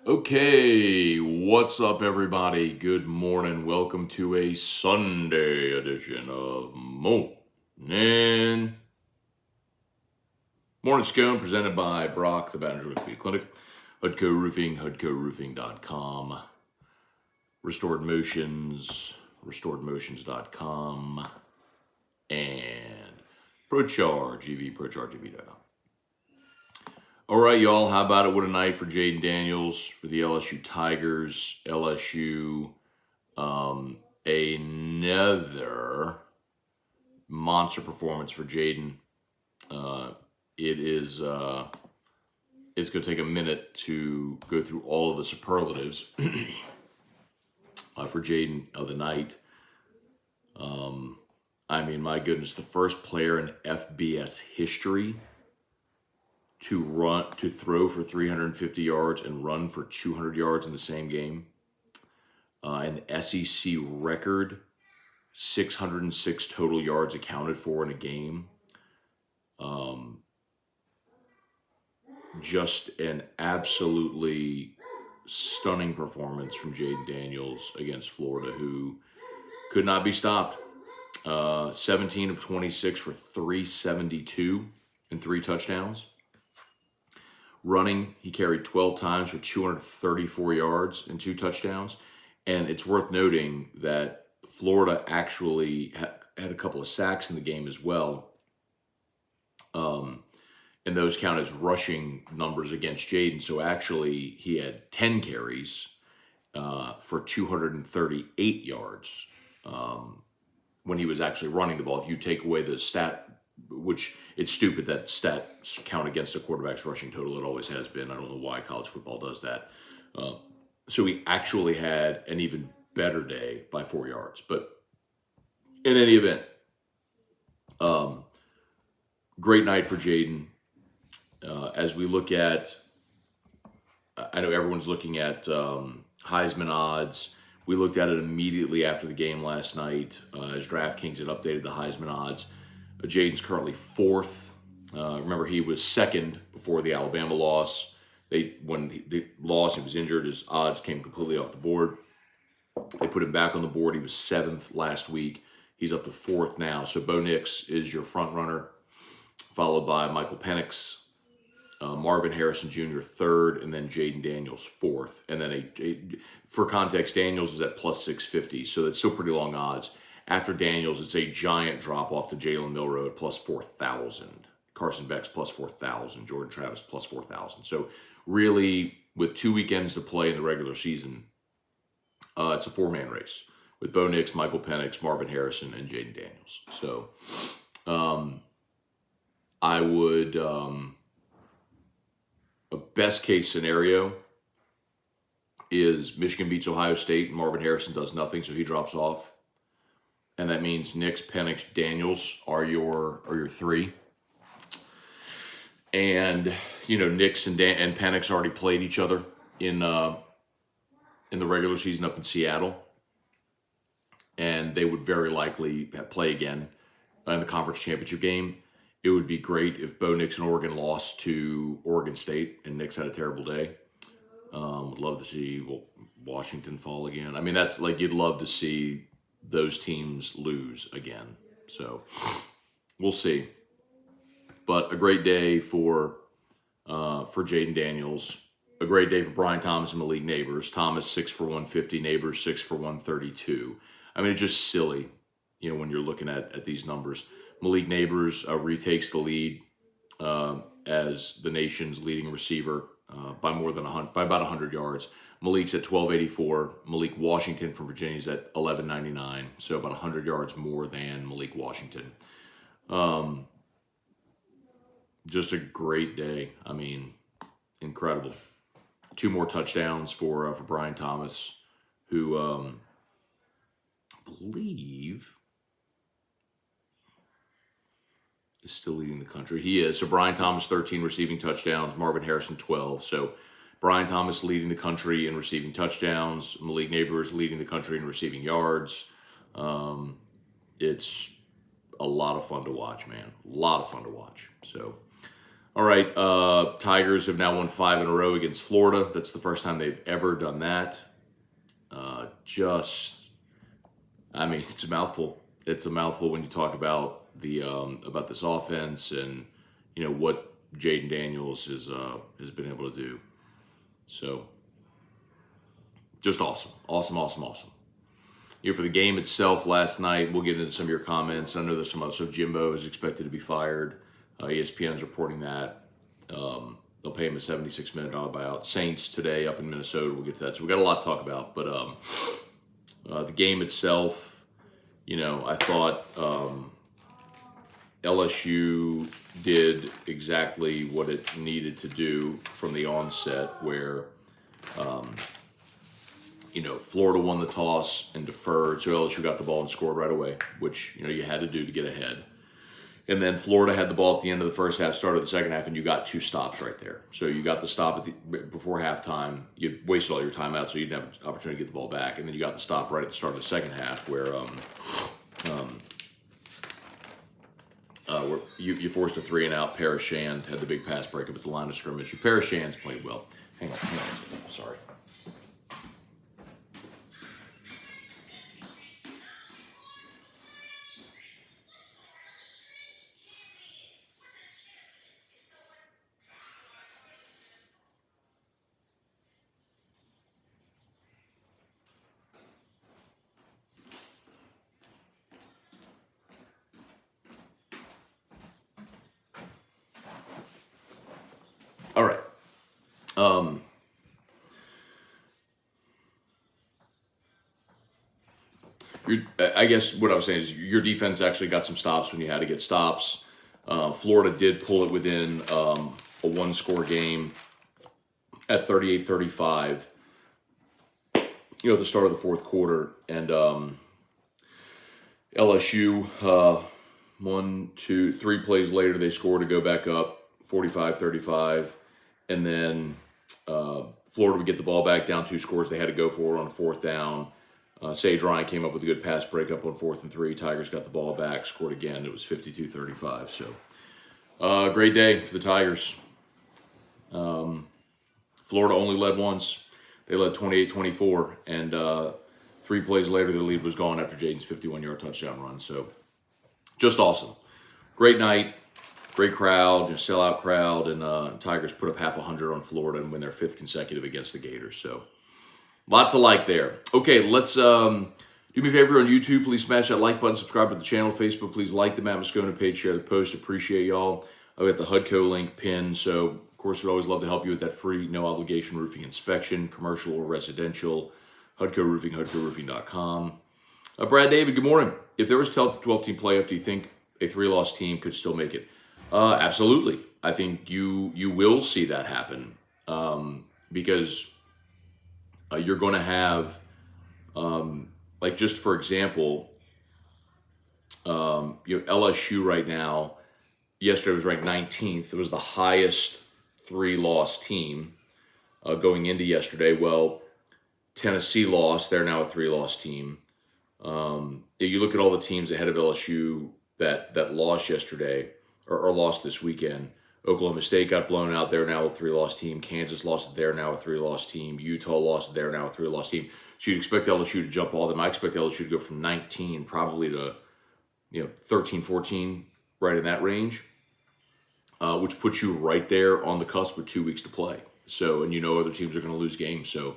Okay, what's up, everybody? Good morning. Welcome to a Sunday edition of Morning Scone, presented by Brock, the Baton Rouge Clinic, Hudco Roofing, HudcoRoofing.com, Restored Motions, RestoredMotions.com, and ProChargeEV.com. All right, y'all. How about it? What a night for Jaden Daniels for the LSU Tigers. LSU, another monster performance for Jayden. It's going to take a minute to go through all of the superlatives for Jayden of the night. My goodness, the first player in FBS history to throw for 350 yards and run for 200 yards in the same game. An SEC record, 606 total yards accounted for in a game. Just an absolutely stunning performance from Jaden Daniels against Florida, who could not be stopped. 17 of 26 for 372 and 3 touchdowns. Running, he carried 12 times for 234 yards and 2 touchdowns. And it's worth noting that Florida actually had a couple of sacks in the game as well. And those count as rushing numbers against Jayden. So actually, he had 10 carries for 238 yards when he was actually running the ball. If you take away the stat, which it's stupid that stats count against a quarterback's rushing total. It always has been. I don't know why college football does that. So he actually had an even better day by 4 yards. But in any event, great night for Jayden. As we look at, I know everyone's looking at Heisman odds. We looked at it immediately after the game last night as DraftKings had updated the Heisman odds. Jayden's currently 4th. Remember, he was 2nd before the Alabama loss. When the loss, he was injured. His odds came completely off the board. They put him back on the board. He was 7th last week. He's up to 4th now. So Bo Nix is your front runner, followed by Michael Penix, Marvin Harrison Jr. 3rd, and then Jaden Daniels 4th. And then for context, Daniels is at plus 650, so that's still pretty long odds. After Daniels, it's a giant drop off to Jalen Milroe at plus 4,000. Carson Beck's plus 4,000. Jordan Travis plus 4,000. So really, with 2 weekends to play in the regular season, it's a 4-man race with Bo Nix, Michael Penix, Marvin Harrison, and Jaden Daniels. So I would, a best case scenario is Michigan beats Ohio State and Marvin Harrison does nothing, so he drops off. And that means Nix, Penix, Daniels are your 3. And, Nix and Penix already played each other in the regular season up in Seattle. And they would very likely play again in the conference championship game. It would be great if Bo Nix and Oregon lost to Oregon State and Nix had a terrible day. Would love to see Washington fall again. That's like you'd love to see those teams lose again. So we'll see. But a great day for Jaden Daniels. A great day for Brian Thomas and Malik Neighbors. Thomas 6 for 150, Neighbors 6 for 132. It's just silly, when you're looking at these numbers. Malik Neighbors retakes the lead as the nation's leading receiver by about 100 yards. Malik's at 1284. Malik Washington from Virginia is at 1199, so about 100 yards more than Malik Washington. Just a great day. Incredible. 2 more touchdowns for Brian Thomas, who I believe is still leading the country. He is. So Brian Thomas, 13 receiving touchdowns. Marvin Harrison, 12. So Brian Thomas leading the country in receiving touchdowns. Malik Neighbors leading the country in receiving yards. It's a lot of fun to watch, man. A lot of fun to watch. So All right, Tigers have now won 5 in a row against Florida. That's the first time they've ever done that. It's a mouthful. It's a mouthful when you talk about about this offense and what Jaden Daniels has been able to do. So, just awesome. For the game itself last night, we'll get into some of your comments. I know there's some other. So Jimbo is expected to be fired. ESPN is reporting that. They'll pay him a $76 million buyout. Saints today up in Minnesota. We'll get to that. So we got a lot to talk about. But the game itself, I thought LSU did exactly what it needed to do from the onset, where Florida won the toss and deferred, so LSU got the ball and scored right away, which you had to do to get ahead. And then Florida had the ball at the end of the first half, started the second half, and you got 2 stops right there. So you got the stop before halftime. You wasted all your timeout, so you didn't have an opportunity to get the ball back. And then you got the stop right at the start of the second half, where you forced a 3-and-out. Parashand had the big pass breakup at the line of scrimmage. Parashand's played well. Hang on. Sorry. All right. I guess what I was saying is your defense actually got some stops when you had to get stops. Florida did pull it within a 1-score game at 38-35, at the start of the fourth quarter. And LSU, 1, 2, 3 plays later, they scored to go back up 45-35. And then Florida would get the ball back down 2 scores. They had to go for it on 4th down. Sage Ryan came up with a good pass breakup on 4th and 3. Tigers got the ball back, scored again. It was 52-35. So, great day for the Tigers. Florida only led once. They led 28-24. And 3 plays later, the lead was gone after Jayden's 51-yard touchdown run. So, just awesome. Great night. Great crowd, sellout crowd, and Tigers put up half 100 on Florida and win their 5th consecutive against the Gators. So, lots to like there. Okay, let's do me a favor on YouTube. Please smash that like button, subscribe to the channel. Facebook, please like the Matt Scone page, share the post. Appreciate y'all. I've got the HUDCO link pinned. So, of course, we'd always love to help you with that free, no obligation roofing inspection, commercial or residential. HUDCO Roofing, HUDCOroofing.com. Brad David, good morning. If there was 12-team playoff, do you think a 3-loss team could still make it? Absolutely. I think you will see that happen because you're going to have, just for example, LSU right now, yesterday was ranked 19th. It was the highest 3-loss team going into yesterday. Well, Tennessee lost. They're now a 3-loss team. You look at all the teams ahead of LSU that lost yesterday. Or lost this weekend. Oklahoma State got blown out. They're now a 3-loss team. Kansas lost. They're now a 3-loss team. Utah lost. They're now a 3-loss team. So you'd expect LSU to jump all of them. I expect LSU to go from 19 probably to 13, 14, right in that range, which puts you right there on the cusp with 2 weeks to play. So, and other teams are going to lose games. So,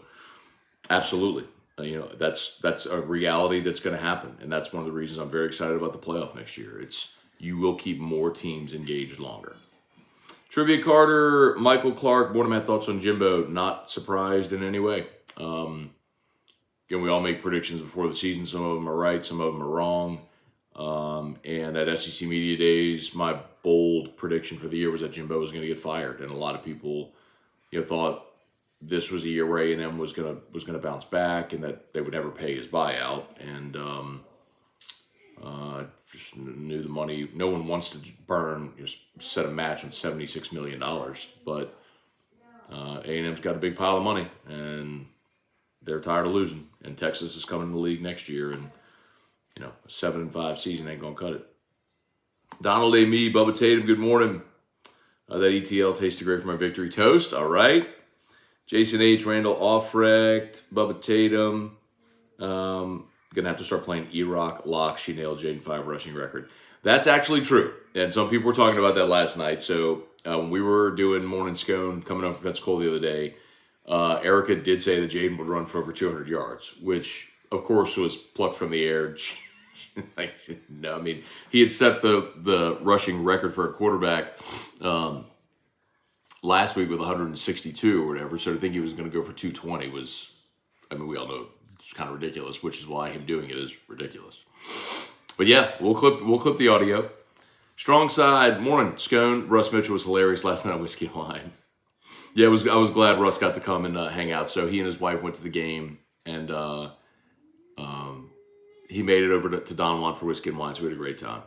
absolutely. That's a reality that's going to happen. And that's one of the reasons I'm very excited about the playoff next year. You will keep more teams engaged longer. Trivia Carter, Michael Clark, morning Matt, thoughts on Jimbo? Not surprised in any way. Again, we all make predictions before the season. Some of them are right, some of them are wrong. And at SEC Media Days, my bold prediction for the year was that Jimbo was going to get fired. And a lot of people thought this was a year where A&M was going to bounce back and that they would never pay his buyout. And just knew the money. No one wants to burn, set a match on $76 million. But A&M's got a big pile of money, and they're tired of losing. And Texas is coming in the league next year, and a 7-5 season ain't gonna cut it. Donald A. Me, Bubba Tatum, good morning. That ETL tasted great for my victory toast. All right. Jason H. Randall Offrecht. Bubba Tatum. Going to have to start playing E-Rock Lock. She nailed Jayden 5 rushing record. That's actually true. And some people were talking about that last night. So when we were doing Morning Scone coming up from Pensacola the other day, Erica did say that Jayden would run for over 200 yards, which, of course, was plucked from the air. Like, no, I mean, he had set the rushing record for a quarterback last week with 162 or whatever. So to think he was going to go for 220 was, I mean, we all know it's kind of ridiculous, which is why him doing it is ridiculous. But yeah, we'll clip the audio. Strong side, morning, Scone. Russ Mitchell was hilarious last night on Whiskey and Wine. Yeah, I was glad Russ got to come and hang out. So he and his wife went to the game, and he made it over to Don Juan for Whiskey and Wine, so we had a great time.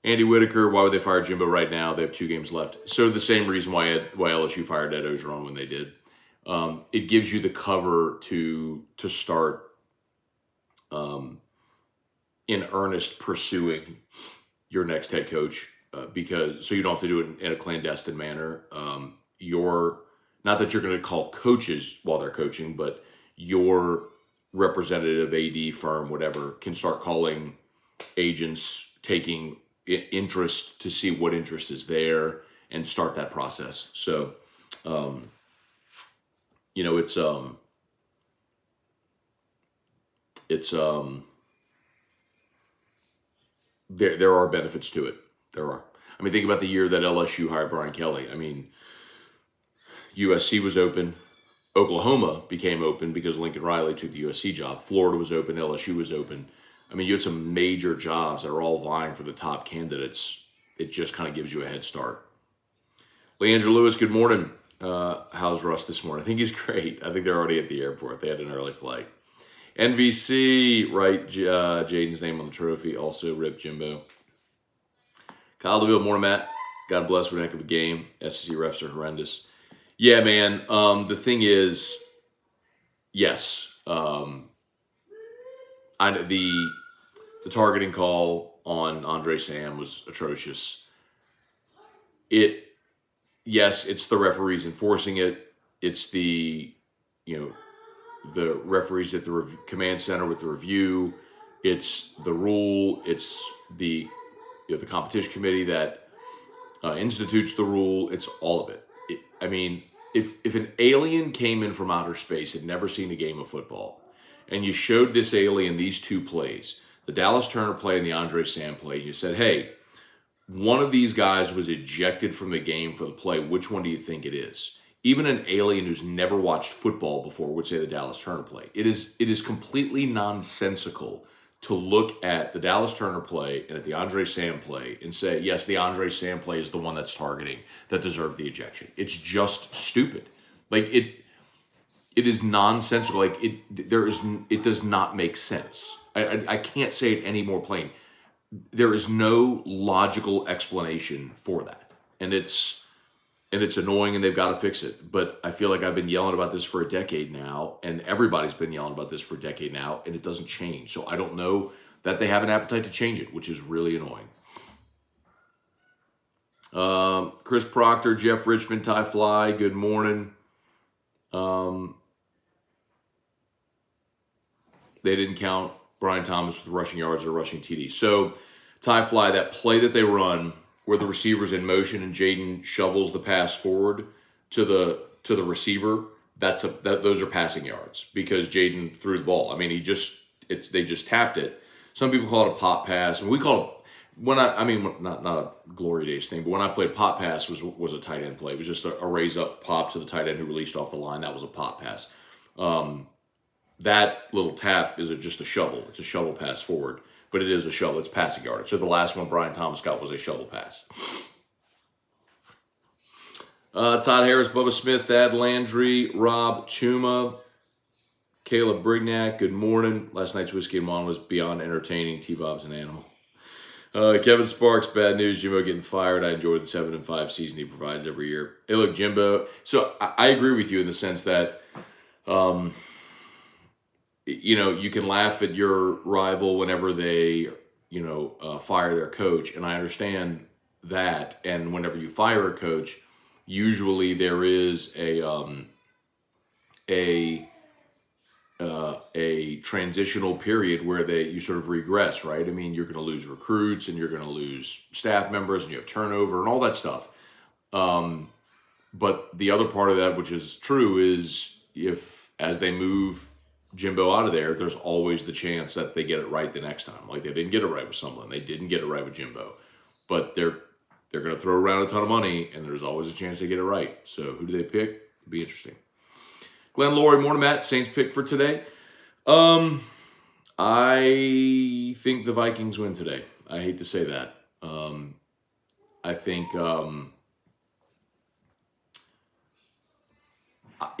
Andy Whitaker, why would they fire Jimbo right now? They have 2 games left. So the same reason why LSU fired Ed Ogeron when they did. It gives you the cover to start in earnest pursuing your next head coach, because so you don't have to do it in a clandestine manner. Not that you're going to call coaches while they're coaching, but your representative, AD firm, whatever, can start calling agents, taking interest to see what interest is there and start that process. So, there are benefits to it. There are. I mean, think about the year that LSU hired Brian Kelly. I mean, USC was open. Oklahoma became open because Lincoln Riley took the USC job. Florida was open. LSU was open. I mean, you had some major jobs that are all vying for the top candidates. It just kind of gives you a head start. Leandra Lewis, good morning. How's Russ this morning? I think he's great. I think they're already at the airport. They had an early flight. NVC, write Jaden's name on the trophy. Also, rip Jimbo. Kyle DeVille, morning, Matt. God bless. What a heck of a game. SEC refs are horrendous. Yeah, man. The thing is, yes. The targeting call on Andre Sam was atrocious. Yes, it's the referees enforcing it. It's the referees at the command center with the review. It's the rule. It's the competition committee that institutes the rule. It's all of it. I mean, if an alien came in from outer space, had never seen a game of football, and you showed this alien these 2 plays, the Dallas Turner play and the Andre Sam play, and you said, hey, one of these guys was ejected from the game for the play. Which one do you think it is? Even an alien who's never watched football before would say the Dallas Turner play. It is completely nonsensical to look at the Dallas Turner play and at the Andre Sam play and say, yes, the Andre Sam play is the one that's targeting, that deserved the ejection. It's just stupid. Like, it is nonsensical. Like, it does not make sense. I can't say it any more plain. There is no logical explanation for that. And it's annoying, and they've got to fix it. But I feel like I've been yelling about this for a decade now, and everybody's been yelling about this for a decade now, and it doesn't change. So I don't know that they have an appetite to change it, which is really annoying. Chris Proctor, Jeff Richmond, Ty Fly, good morning. They didn't count Brian Thomas with rushing yards or rushing TD. So Ty Fly, that play that they run where the receiver's in motion and Jayden shovels the pass forward to the receiver, those are passing yards because Jayden threw the ball. I mean, they just tapped it. Some people call it a pop pass, and we call it not a glory days thing, but when I played pop pass was a tight end play. It was just a raise up pop to the tight end who released off the line. That was a pop pass. That little tap is just a shovel. It's a shovel pass forward. But it is a shovel. It's passing yardage. So the last one Brian Thomas got was a shovel pass. Todd Harris, Bubba Smith, Thad Landry, Rob Tuma, Caleb Brignac, good morning. Last night's Whiskey and Wine was beyond entertaining. T-Bob's an animal. Kevin Sparks, bad news. Jimbo getting fired. I enjoy the 7-5 season he provides every year. Hey, look, Jimbo. So I agree with you in the sense that you can laugh at your rival whenever they, fire their coach. And I understand that. And whenever you fire a coach, usually there is a transitional period where you sort of regress, right? I mean, you're going to lose recruits and you're going to lose staff members and you have turnover and all that stuff. But the other part of that, which is true, is as they move Jimbo out of there, there's always the chance that they get it right the next time. Like they didn't get it right with someone, they didn't get it right with Jimbo, but they're going to throw around a ton of money, and there's always a chance they get it right. So who do they pick? It'll be interesting. Glenn Laurie, morning, Matt. Saints pick for today. I think the Vikings win today. I hate to say that. I think,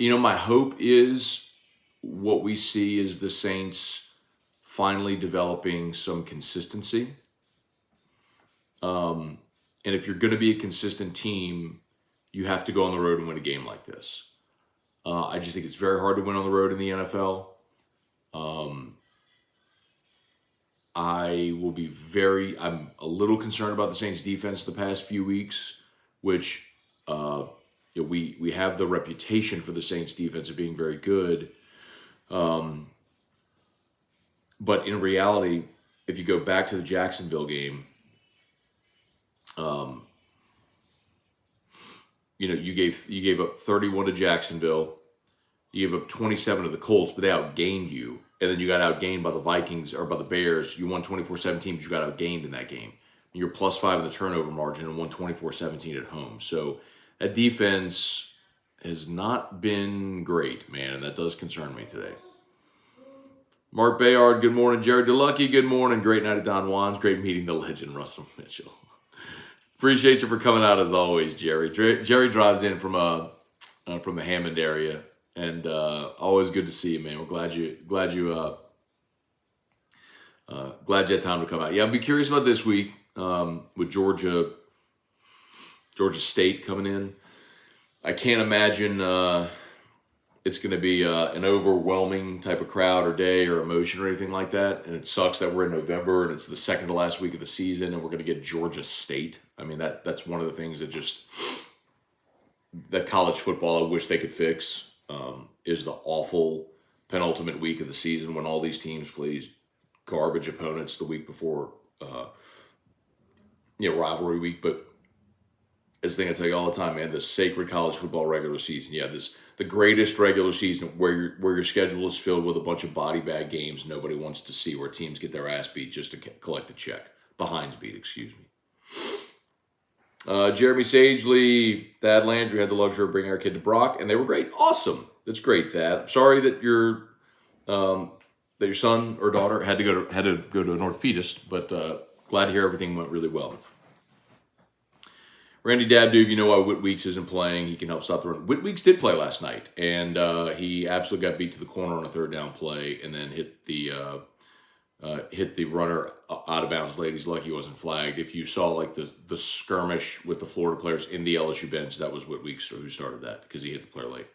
my hope is what we see is the Saints finally developing some consistency. And if you're going to be a consistent team, you have to go on the road and win a game like this. I just think it's very hard to win on the road in the NFL. I'm a little concerned about the Saints defense the past few weeks, which we have the reputation for the Saints defense of being very good. But in reality, if you go back to the Jacksonville game, you gave up 31 to Jacksonville, you gave up 27 to the Colts, but they outgained you, and then you got outgained by the Vikings or by the Bears. You won 24-17, but you got outgained in that game. You're +5 in the turnover margin and won 24-17 at home. So that defense has not been great, man, and that does concern me today. Mark Bayard, good morning. Jared DeLucky, good morning. Great night at Don Juan's. Great meeting the legend, Russell Mitchell. Appreciate you for coming out as always, Jerry. Jerry drives in from the Hammond area, and always good to see you, man. We're glad you had time to come out. Yeah, I'll be curious about this week with Georgia State coming in. I can't imagine it's going to be an overwhelming type of crowd or day or emotion or anything like that. And it sucks that we're in November and it's the second to last week of the season and we're going to get Georgia State. I mean, that's one of the things that college football I wish they could fix is the awful penultimate week of the season when all these teams play these garbage opponents the week before, rivalry week. But this thing I tell you all the time, man, the sacred college football regular season. Yeah, the greatest regular season where your schedule is filled with a bunch of body bag games nobody wants to see, where teams get their ass beat just to collect a check. Behinds beat, excuse me. Jeremy Sagely, Thad Landry had the luxury of bringing our kid to Brock, and they were great. Awesome. That's great, Thad. I'm sorry that your son or daughter had to go to an orthopedist, but glad to hear everything went really well. Randy Dabdoob, you know why Whit Weeks isn't playing. He can help stop the run. Whit Weeks did play last night, and he absolutely got beat to the corner on a third down play and then hit the runner out of bounds late. He's lucky he wasn't flagged. If you saw like the skirmish with the Florida players in the LSU bench, that was Whit Weeks who started that because he hit the player late.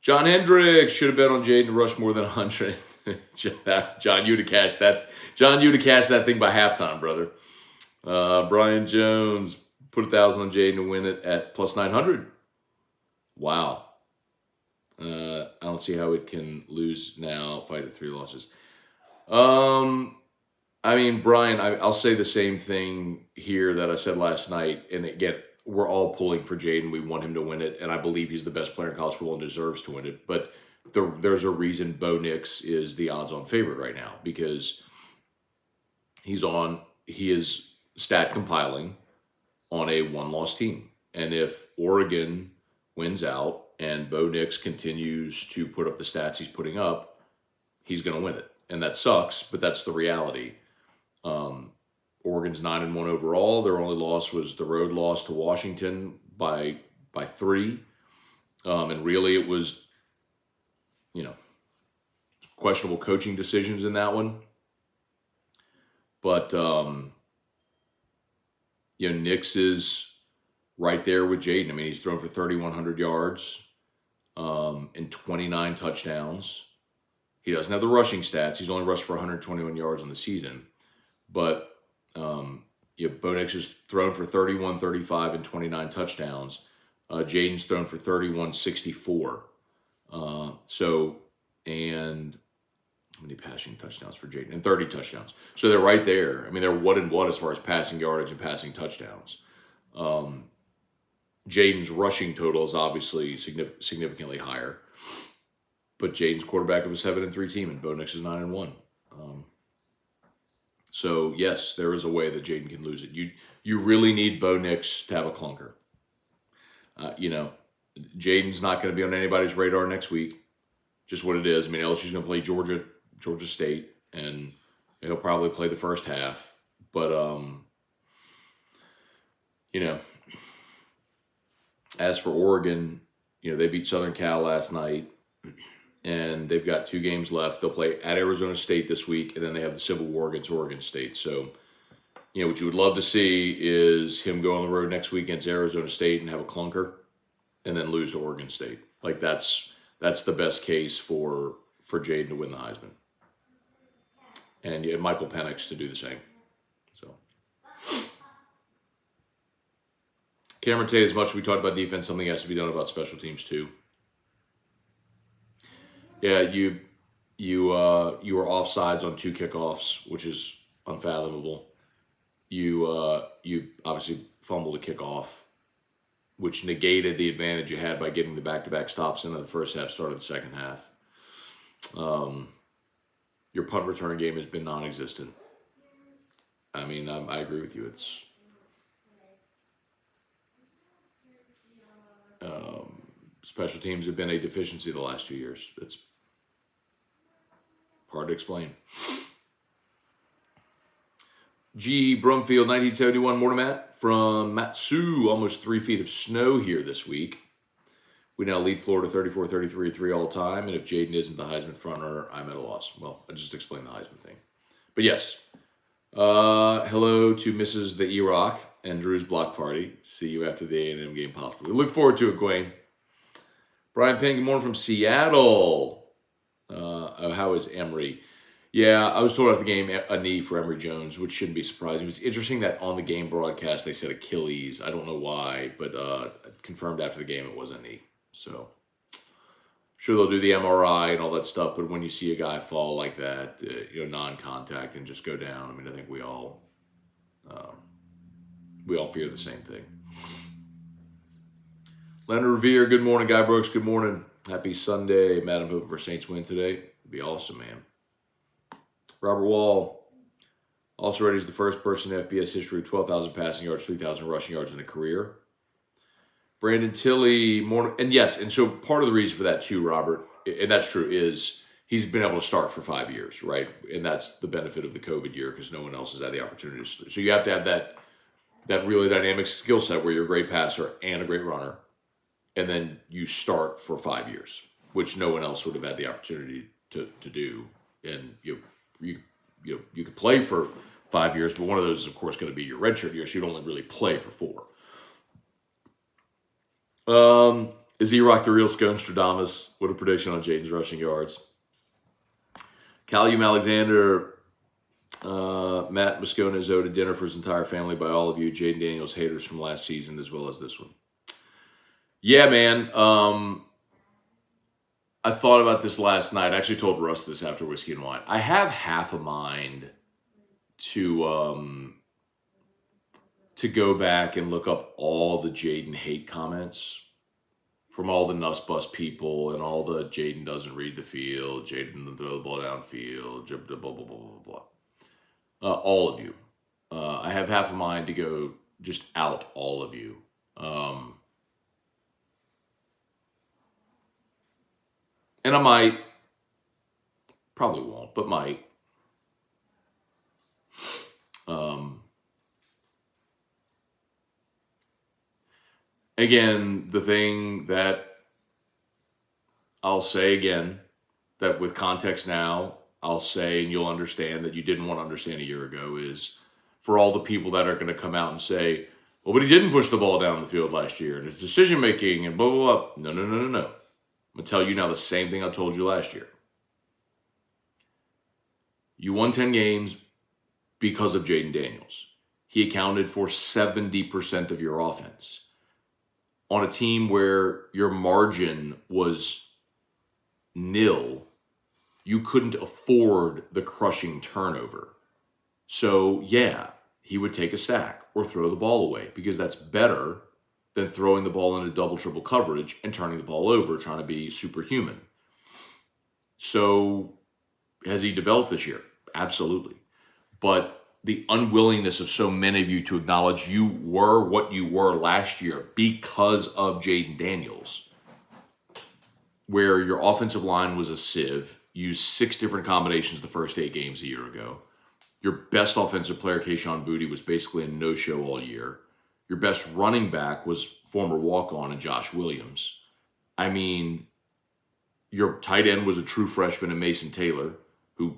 John Hendricks should have bet on Jayden to rush more than 100. John, you'd have cashed that. John, you'd have cashed that thing by halftime, brother. Brian Jones put 1,000 on Jayden to win it at +900. Wow. I don't see how it can lose now. Fight the 3 losses. I mean, Brian, I'll say the same thing here that I said last night. And again, we're all pulling for Jayden. We want him to win it. And I believe he's the best player in college football and deserves to win it. But there's a reason Bo Nix is the odds-on favorite right now, because he is stat compiling on a one-loss team. And if Oregon wins out and Bo Nix continues to put up the stats he's putting up, he's going to win it. And that sucks, but that's the reality. Oregon's 9-1 overall. Their only loss was the road loss to Washington by 3. And really it was, questionable coaching decisions in that one. But, Nix is right there with Jayden. I mean, he's thrown for 3,100 yards and 29 touchdowns. He doesn't have the rushing stats. He's only rushed for 121 yards in the season. But, Bo Nix has thrown for 31, 35, and 29 touchdowns. Jayden's thrown for 31, 64. And how many passing touchdowns for Jayden? And 30 touchdowns. So they're right there. I mean, they're 1-1 as far as passing yardage and passing touchdowns. Jayden's rushing total is obviously significantly higher. But Jayden's quarterback of a 7-3 team, and Bo Nix is 9-1. So yes, there is a way that Jayden can lose it. You really need Bo Nix to have a clunker. Jayden's not going to be on anybody's radar next week. Just what it is. I mean, LSU's going to play Georgia State, and he'll probably play the first half. But as for Oregon, they beat Southern Cal last night, and they've got 2 games left. They'll play at Arizona State this week, and then they have the Civil War against Oregon State. So, what you would love to see is him go on the road next week against Arizona State and have a clunker, and then lose to Oregon State. Like that's the best case for Jayden to win the Heisman, and Michael Penix to do the same. So, Cameron Tate, as much as we talked about defense, something has to be done about special teams too. Yeah, you were offsides on 2 kickoffs, which is unfathomable. You obviously fumbled a kickoff, which negated the advantage you had by getting the back-to-back stops into the first half, start of the second half. Your punt return game has been non-existent. I mean, I agree with you. It's special teams have been a deficiency the last 2 years. It's hard to explain. G. Brumfield, 1971, morning, Matt. From Matsu, almost 3 feet of snow here this week. We now lead Florida 34-33-3 all time, and if Jayden isn't the Heisman frontrunner, I'm at a loss. Well, I just explained the Heisman thing. But yes, hello to Mrs. the E-Rock and Drew's block party. See you after the A&M game, possibly. Look forward to it, Gwen. Brian Payne, good morning from Seattle. How is Emory? Yeah, I was told after the game a knee for Emory Jones, which shouldn't be surprising. It was interesting that on the game broadcast they said Achilles. I don't know why, but confirmed after the game it was a knee. So I'm sure they'll do the MRI and all that stuff. But when you see a guy fall like that, non-contact and just go down, I mean, I think we all fear the same thing. Leonard Revere, good morning. Guy Brooks, good morning. Happy Sunday. Matt, I'm hoping for Saints win today. It'd be awesome, man. Robert Wall, also ready as the first person in FBS history, 12,000 passing yards, 3,000 rushing yards in a career. Brandon Tilley, and yes, and so part of the reason for that too, Robert, and that's true, is he's been able to start for 5 years, right? And that's the benefit of the COVID year because no one else has had the opportunity to. So you have to have that really dynamic skill set where you're a great passer and a great runner, and then you start for 5 years, which no one else would have had the opportunity to do. And you could play for 5 years, but one of those is, of course, going to be your redshirt year, so you'd only really play for 4. Is E-Rock the real Scone Stradamus? What a prediction on Jayden's rushing yards. Callum Alexander, Matt Moscone is owed a dinner for his entire family by all of you Jaden Daniels haters from last season as well as this one. Yeah, man. I thought about this last night. I actually told Russ this after Whiskey and Wine. I have half a mind to go back and look up all the Jayden hate comments from all the Nuss Bus people and all the Jayden doesn't read the field, Jayden doesn't throw the ball downfield, blah, blah, blah, blah, blah, blah. All of you. I have half a mind to go just out all of you. And I might, probably won't, but might. Again, the thing that I'll say again, that with context now, I'll say, and you'll understand that you didn't want to understand a year ago, is for all the people that are going to come out and say, well, but he didn't push the ball down the field last year, and his decision-making, and blah, blah, blah. No. I'm going to tell you now the same thing I told you last year. You won 10 games because of Jaden Daniels. he accounted for 70% of your offense. On a team where your margin was nil, you couldn't afford the crushing turnover. So, yeah, he would take a sack or throw the ball away because that's better than throwing the ball into double, triple coverage and turning the ball over, trying to be superhuman. So, has he developed this year? Absolutely. But the unwillingness of so many of you to acknowledge you were what you were last year because of Jaden Daniels, where your offensive line was a sieve, used 6 different combinations the first 8 games a year ago. Your best offensive player, Kayshon Boutte, was basically a no-show all year. Your best running back was former walk-on and Josh Williams. I mean, your tight end was a true freshman in Mason Taylor, who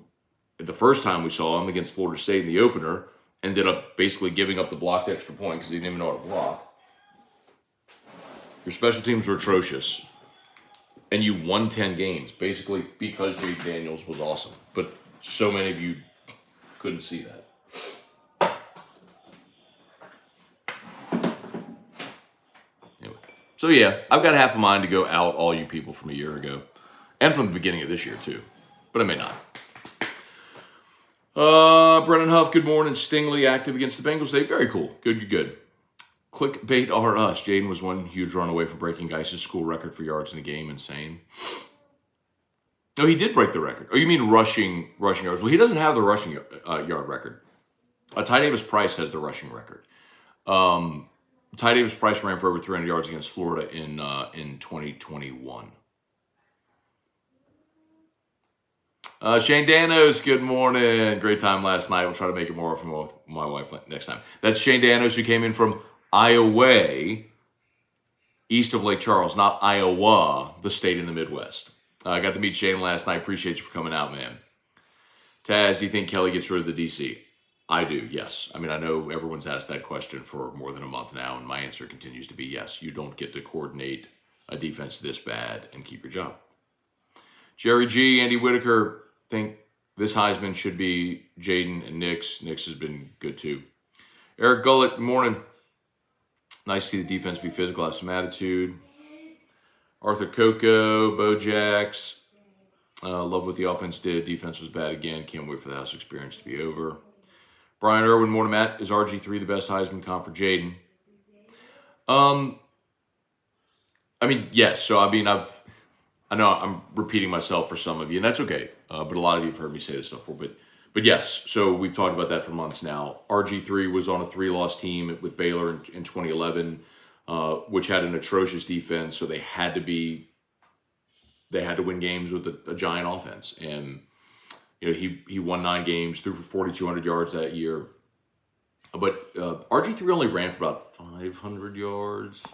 the first time we saw him against Florida State in the opener, ended up basically giving up the blocked extra point because he didn't even know how to block. Your special teams were atrocious. And you won 10 games, basically because Jaden Daniels was awesome. But so many of you couldn't see that. Anyway. So yeah, I've got half a mind to go out all you people from a year ago. And from the beginning of this year too. But I may not. Brennan Huff, good morning. Stingley active against the Bengals today. Very cool. Good. Clickbait R us. Jayden was one huge run away from breaking Geis's school record for yards in the game. Insane. No, he did break the record. Oh, you mean rushing yards? Well, he doesn't have the rushing yard record. Ty Davis Price has the rushing record. Ty Davis Price ran for over 300 yards against Florida in 2021. Shane Danos, good morning. Great time last night. We'll try to make it more often with my wife next time. That's Shane Danos, who came in from Iowa, east of Lake Charles, not Iowa, the state in the Midwest. I got to meet Shane last night. Appreciate you for coming out, man. Taz, do you think Kelly gets rid of the DC? I do, yes. I mean, I know everyone's asked that question for more than a month now, and my answer continues to be yes. You don't get to coordinate a defense this bad and keep your job. Jerry G, Andy Whitaker, think this Heisman should be Jayden and Nix. Nix has been good too. Eric Gullett, good morning. Nice to see the defense be physical, have some attitude. Arthur Coco, Bo Jax. Love what the offense did. Defense was bad again. Can't wait for the house experience to be over. Brian Irwin, morning, Matt. Is RG3 the best Heisman comp for Jayden? I mean, yes. So, I mean, I know I'm repeating myself for some of you, and that's okay. But a lot of you have heard me say this stuff before. But yes, so we've talked about that for months now. RG3 was on a 3-loss team with Baylor in 2011, which had an atrocious defense. So they had to win games with a giant offense. And you know, he won 9 games, threw for 4,200 yards that year. But RG3 only ran for about 500 yards.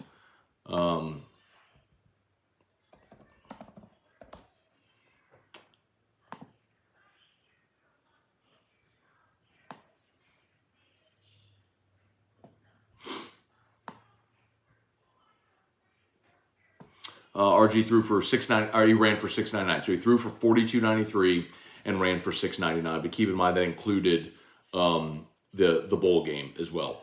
RG threw for 690, or he ran for 699. So he threw for 4293 and ran for 699. But keep in mind that included the bowl game as well.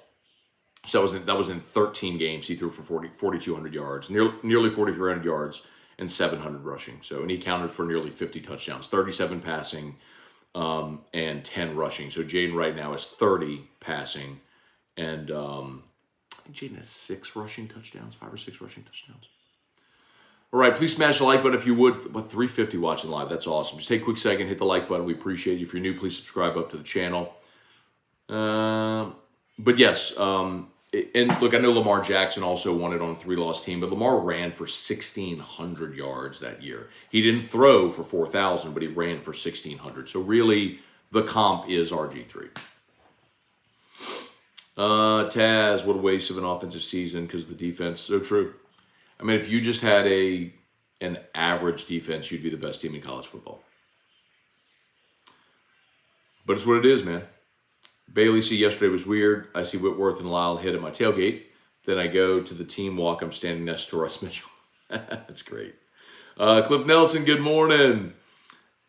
So that was in 13 games. He threw for 4,200 yards, nearly 4,300 yards, and 700 rushing. So, and he counted for nearly 50 touchdowns, 37 passing, and 10 rushing. So Jayden right now is 30 passing, and I think Jayden has 5 or 6 rushing touchdowns. All right, please smash the like button if you would. What, 350 watching live? That's awesome. Just take a quick second, hit the like button. We appreciate you. If you're new, please subscribe up to the channel. But yes, and look, I know Lamar Jackson also won it on a 3-loss team, but Lamar ran for 1,600 yards that year. He didn't throw for 4,000, but he ran for 1,600. So really, the comp is RG3. Taz, what a waste of an offensive season because the defense, so true. I mean, if you just had an average defense, you'd be the best team in college football. But it's what it is, man. Bailey C yesterday was weird. I see Whitworth and Lyle hit at my tailgate. Then I go to the team walk. I'm standing next to Russ Mitchell. That's great. Cliff Nelson, good morning.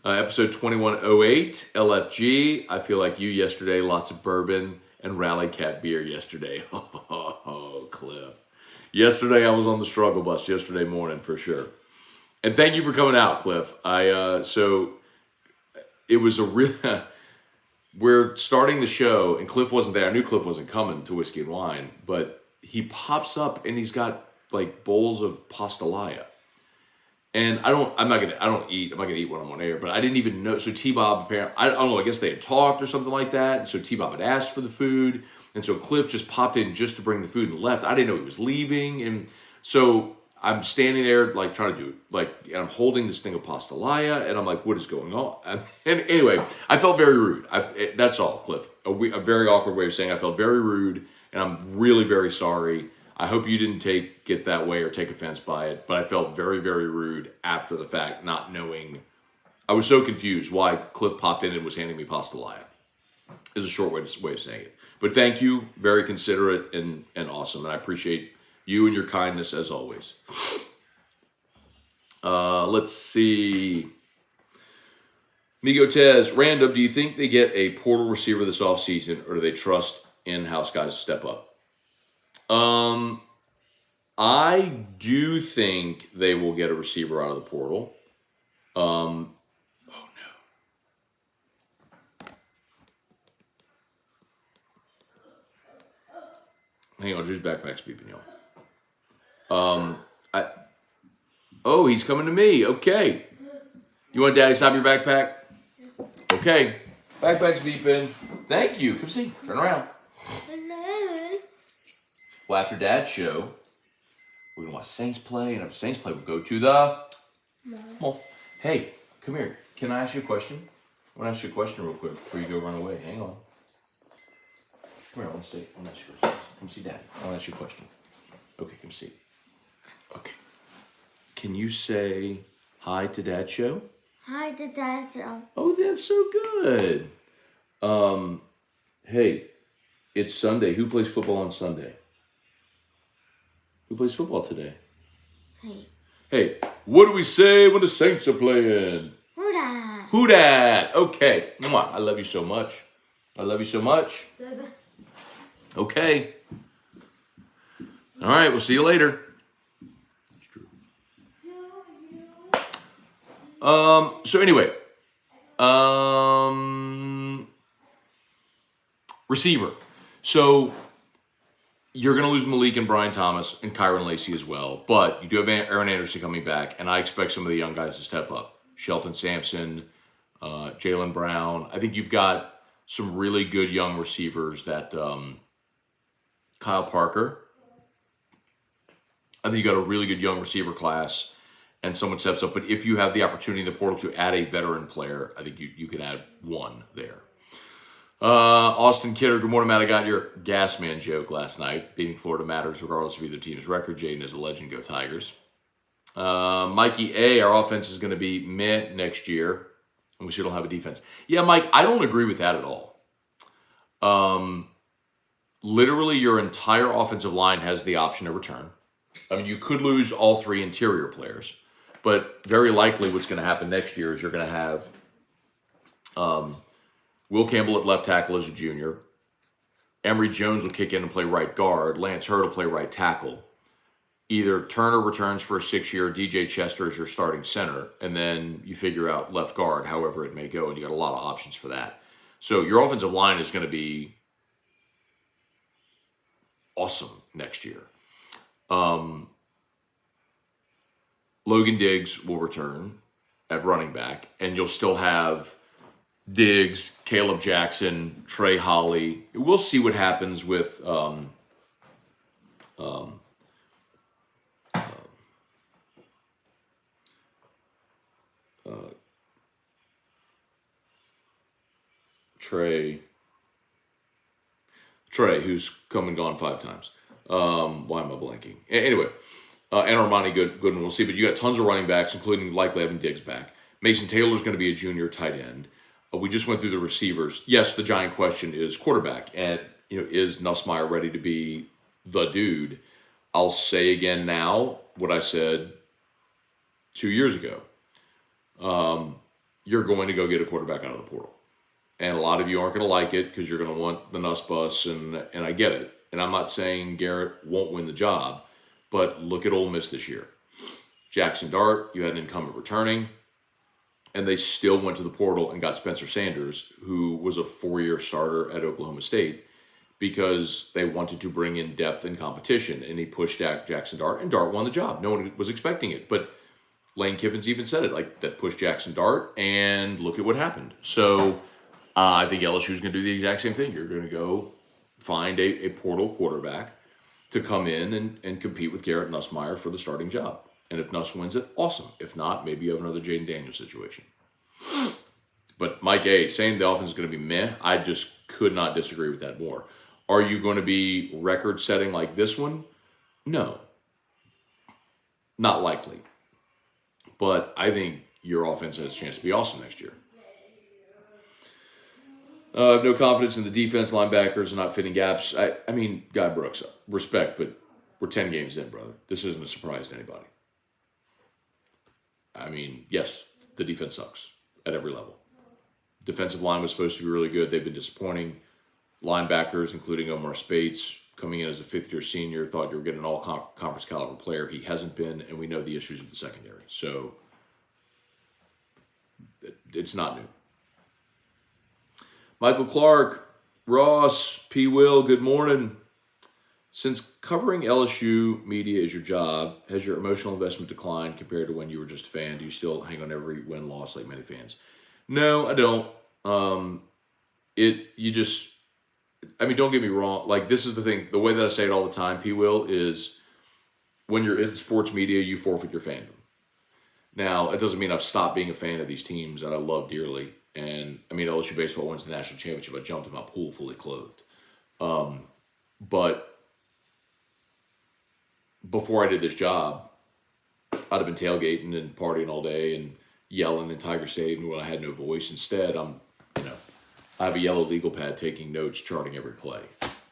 Episode 2108, LFG. I feel like you yesterday. Lots of bourbon and Rally Cat beer yesterday. Oh, Cliff. Yesterday I was on the struggle bus yesterday morning for sure. And thank you for coming out, Cliff. So it was a real. We're starting the show, and Cliff wasn't there. I knew Cliff wasn't coming to Whiskey and Wine, but he pops up and he's got like bowls of pastelaia. And I'm not gonna eat when I'm on air, but I didn't even know. So T-Bob apparently, I don't know, I guess they had talked or something like that. And so T-Bob had asked for the food. And so Cliff just popped in just to bring the food and left. I didn't know he was leaving. And so I'm standing there like trying to do and I'm holding this thing of pastelaia and I'm like, what is going on? And anyway, I felt very rude. That's all, Cliff. A very awkward way of saying I felt very rude, and I'm really very sorry. I hope you didn't get that way or take offense by it, but I felt very, very rude after the fact, not knowing. I was so confused why Cliff popped in and was handing me pastelaia. Is a short way of saying it. But thank you, very considerate and awesome, and I appreciate you and your kindness as always. Let's see. Migo Tez, random, do you think they get a portal receiver this offseason, or do they trust in-house guys to step up? I do think they will get a receiver out of the portal. Oh no. Hang on, Drew's backpack's beeping, y'all. Oh, he's coming to me. Okay. You want Daddy to stop your backpack? Okay. Backpack's beeping. Thank you. Come see. Turn around. Well, after Dad's show, we're going to watch Saints play. And after Saints play, we'll go to the mall. Hey, come here. Can I ask you a question? I want to ask you a question real quick before you go run away. Hang on. Come here. I want to ask you a question. Come see Daddy. I want to ask you a question. Okay, come see. Okay. Can you say hi to Dad's show? Hi to Dad's show. Oh, that's so good. Hey, it's Sunday. Who plays football on Sunday? Who plays football today? Hey, what do we say when the Saints are playing? Who dat? Who dat? Okay. Mwah. I love you so much. I love you so much. Okay. All right, we'll see you later. So anyway, receiver. So you're going to lose Malik and Brian Thomas and Kyron Lacey as well, but you do have Aaron Anderson coming back, and I expect some of the young guys to step up. Shelton Sampson, Jaylen Brown. I think you've got some really good young receivers that Kyle Parker. I think you got a really good young receiver class, and someone steps up. But if you have the opportunity in the portal to add a veteran player, I think you can add one there. Austin Kidder, good morning, Matt. I got your gas man joke last night. Beating Florida matters regardless of either team's record. Jayden is a legend. Go Tigers. Mikey A, our offense is going to be meh next year, and we still don't have a defense. Yeah, Mike, I don't agree with that at all. Literally, your entire offensive line has the option to return. I mean, you could lose all three interior players, but very likely what's going to happen next year is you're going to have Will Campbell at left tackle as a junior. Emory Jones will kick in and play right guard. Lance Hurd will play right tackle. Either Turner returns for a 6-year, DJ Chester is your starting center, and then you figure out left guard, however it may go, and you got a lot of options for that. So your offensive line is going to be awesome next year. Logan Diggs will return at running back, and you'll still have Diggs, Caleb Jackson, Trey Holly. We'll see what happens with Trey, who's come and gone 5 times. Why am I blanking? Anyway, and Armani Goodman, we'll see. But you got tons of running backs, including likely having Diggs back. Mason Taylor's going to be a junior tight end. We just went through the receivers. Yes, the giant question is quarterback. And, is Nussmeier ready to be the dude? I'll say again now what I said 2 years ago. You're going to go get a quarterback out of the portal. And a lot of you aren't going to like it because you're going to want the Nuss bus, and I get it. And I'm not saying Garrett won't win the job, but look at Ole Miss this year. Jackson Dart, you had an incumbent returning, and they still went to the portal and got Spencer Sanders, who was a 4-year starter at Oklahoma State, because they wanted to bring in depth and competition. And he pushed Jackson Dart, and Dart won the job. No one was expecting it. But Lane Kiffin's even said it, like, that pushed Jackson Dart, and look at what happened. So I think LSU is going to do the exact same thing. You're going to go find a portal quarterback to come in and compete with Garrett Nussmeier for the starting job. And if Nuss wins it, awesome. If not, maybe you have another Jaden Daniels situation. But Mike A, saying the offense is going to be meh, I just could not disagree with that more. Are you going to be record-setting like this one? No. Not likely. But I think your offense has a chance to be awesome next year. I have no confidence in the defense, linebackers, and not fitting gaps. I mean, Guy Brooks, respect, but we're 10 games in, brother. This isn't a surprise to anybody. I mean, yes, the defense sucks at every level. Defensive line was supposed to be really good. They've been disappointing. Linebackers, including Omar Spates, coming in as a fifth-year senior, thought you were getting an all-conference caliber player. He hasn't been, and we know the issues with the secondary. So it's not new. Michael Clark, Ross, P. Will, good morning. Since covering LSU media is your job, has your emotional investment declined compared to when you were just a fan? Do you still hang on every win-loss like many fans? No, I don't. Don't get me wrong. Like, this is the thing. The way that I say it all the time, P. Will, is when you're in sports media, you forfeit your fandom. Now, it doesn't mean I've stopped being a fan of these teams that I love dearly. And, I mean, LSU baseball wins the national championship. I jumped in my pool fully clothed. But before I did this job, I'd have been tailgating and partying all day and yelling in Tiger Stadium when I had no voice. Instead, I have a yellow legal pad taking notes, charting every play.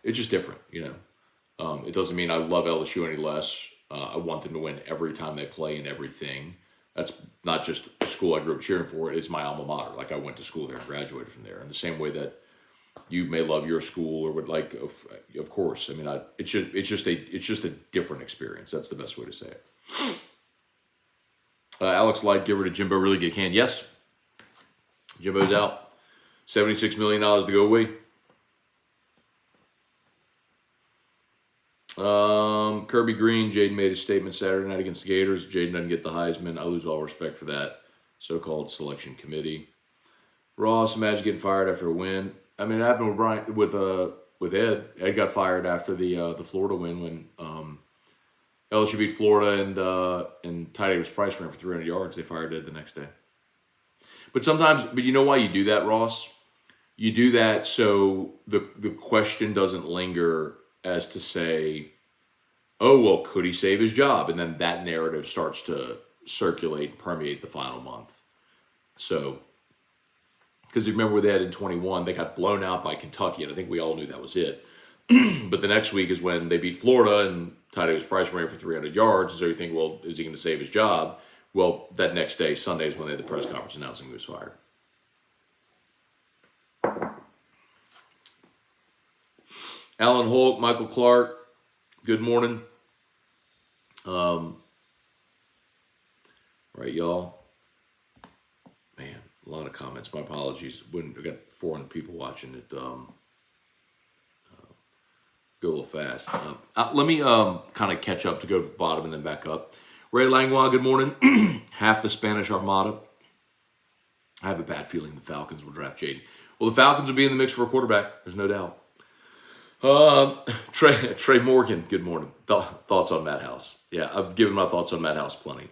It's just different, It doesn't mean I love LSU any less. I want them to win every time they play and everything. That's not just the school I grew up cheering for. It's my alma mater. Like, I went to school there and graduated from there. In the same way that you may love your school or would like, of course. I mean, it's just a different experience. That's the best way to say it. Alex Light, give her to Jimbo, really get canned. Yes, Jimbo's out. $76 million to go away. Kirby Green, Jayden made a statement Saturday night against the Gators. If Jayden doesn't get the Heisman, I lose all respect for that so-called selection committee. Ross, imagine getting fired after a win. I mean, it happened with Ed. Ed got fired after the Florida win when LSU beat Florida and Ty Davis-Price ran for 300 yards. They fired Ed the next day. But you know why you do that, Ross? You do that so the question doesn't linger as to say, oh, well, could he save his job? And then that narrative starts to circulate and permeate the final month. So, because you remember what they had in 21, they got blown out by Kentucky, and I think we all knew that was it. But the next week is when they beat Florida, and Ty Davis-Price ran for 300 yards. So you think, well, is he going to save his job? Well, that next day, Sunday, is when they had the press conference announcing he was fired. Alan Holt, Michael Clark, good morning. Right, y'all. Man, a lot of comments. My apologies. When I got 400 people watching it, go a little fast. Let me kind of catch up to go to the bottom and then back up. Ray Langlois, good morning. Half the Spanish Armada. I have a bad feeling the Falcons will draft Jayden. Well, the Falcons will be in the mix for a quarterback. There's no doubt. Trey Morgan, good morning. Thoughts on Matt House? Yeah, I've given my thoughts on Matt House plenty.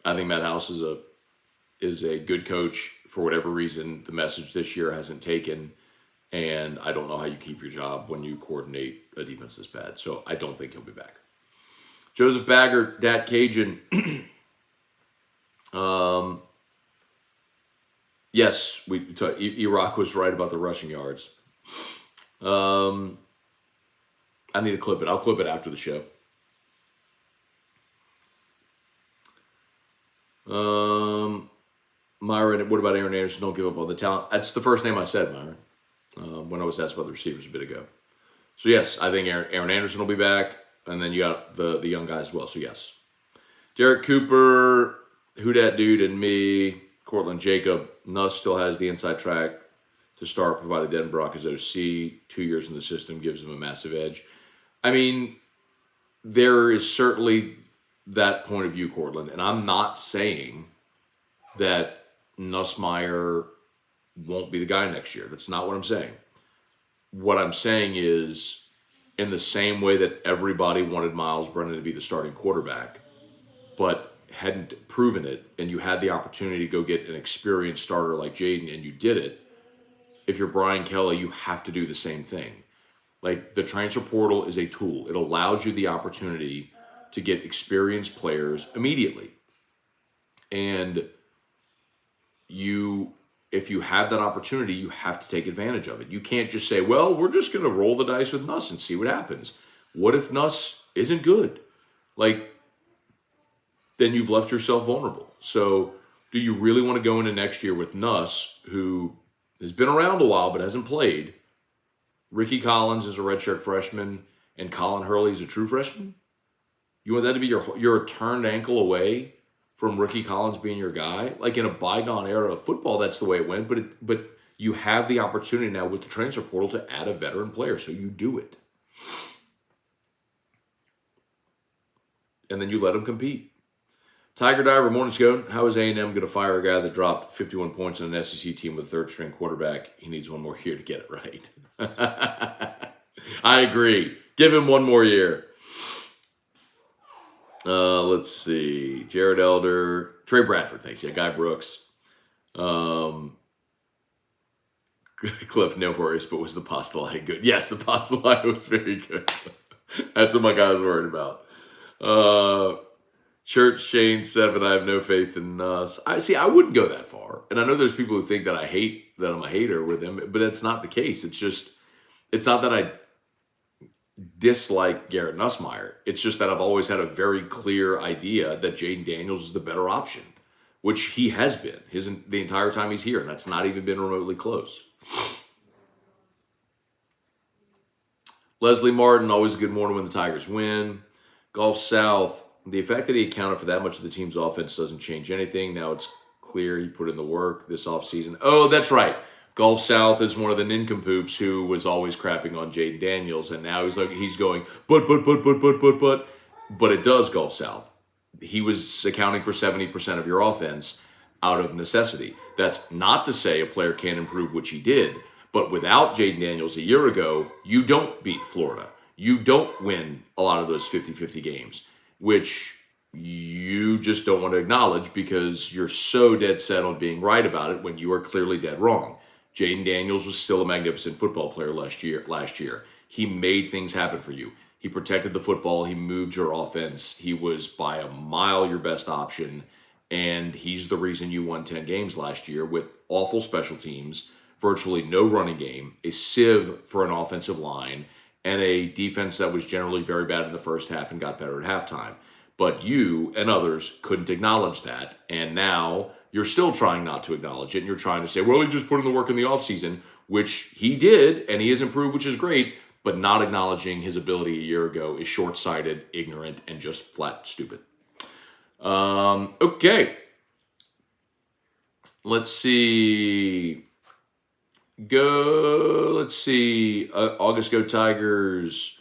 I think Matt House is a good coach. For whatever reason, the message this year hasn't taken, and I don't know how you keep your job when you coordinate a defense this bad. So I don't think he'll be back. Joseph Baggert, Dat Cajun. Yes, Iraq was right about the rushing yards. I need to clip it. I'll clip it after the show. Myron, what about Aaron Anderson? Don't give up on the talent. That's the first name I said, Myron, when I was asked about the receivers a bit ago. So, yes, I think Aaron Anderson will be back. And then you got the young guy as well. So, yes. Derek Cooper, Who Dat Dude, and me, Cortland Jacob. Nuss still has the inside track to start, provided Den Brock is OC. 2 years in the system gives him a massive edge. I mean, there is certainly that point of view, Cortland. And I'm not saying that Nussmeier won't be the guy next year. That's not what I'm saying. What I'm saying is, in the same way that everybody wanted Miles Brennan to be the starting quarterback, but hadn't proven it, and you had the opportunity to go get an experienced starter like Jayden, and you did it, if you're Brian Kelly, you have to do the same thing. Like, the transfer portal is a tool. It allows you the opportunity to get experienced players immediately. And if you have that opportunity, you have to take advantage of it. You can't just say, well, we're just going to roll the dice with Nuss and see what happens. What if Nuss isn't good? Like, then you've left yourself vulnerable. So do you really want to go into next year with Nuss, who has been around a while but hasn't played? Ricky Collins is a redshirt freshman, and Colin Hurley is a true freshman? You want that to be your turned ankle away from Ricky Collins being your guy? Like, in a bygone era of football, that's the way it went. But you have the opportunity now with the transfer portal to add a veteran player, so you do it. And then you let them compete. Tiger Diver, morning, Scone. How is A&M going to fire a guy that dropped 51 points on an SEC team with a third-string quarterback? He needs one more year to get it right. I agree. Give him one more year. Let's see. Jared Elder. Trey Bradford, thanks. Yeah, Guy Brooks. Cliff, no worries, but was the pastelae good? Yes, the pastelae was very good. That's what my guy was worried about. Church Shane 7, I have no faith in us. I wouldn't go that far. And I know there's people who think that I'm a hater with him, but that's not the case. It's not that I dislike Garrett Nussmeier. It's just that I've always had a very clear idea that Jaden Daniels is the better option, which he has been the entire time he's here, and that's not even been remotely close. Leslie Martin, always a good morning when the Tigers win. Gulf South, the fact that he accounted for that much of the team's offense doesn't change anything. Now it's clear he put in the work this offseason. Oh, that's right. Gulf South is one of the nincompoops who was always crapping on Jaden Daniels, and now he's going, but it does, Gulf South. He was accounting for 70% of your offense out of necessity. That's not to say a player can't improve, which he did, but without Jaden Daniels a year ago, you don't beat Florida. You don't win a lot of those 50-50 games, which you just don't want to acknowledge because you're so dead set on being right about it when you are clearly dead wrong. Jaden Daniels was still a magnificent football player last year. He made things happen for you. He protected the football. He moved your offense. He was by a mile your best option, and he's the reason you won 10 games last year with awful special teams, virtually no running game, a sieve for an offensive line, and a defense that was generally very bad in the first half and got better at halftime. But you and others couldn't acknowledge that, and now you're still trying not to acknowledge it, and you're trying to say, well, he just put in the work in the offseason, which he did, and he has improved, which is great, but not acknowledging his ability a year ago is short-sighted, ignorant, and just flat stupid. Okay. Let's see. August Go Tigers.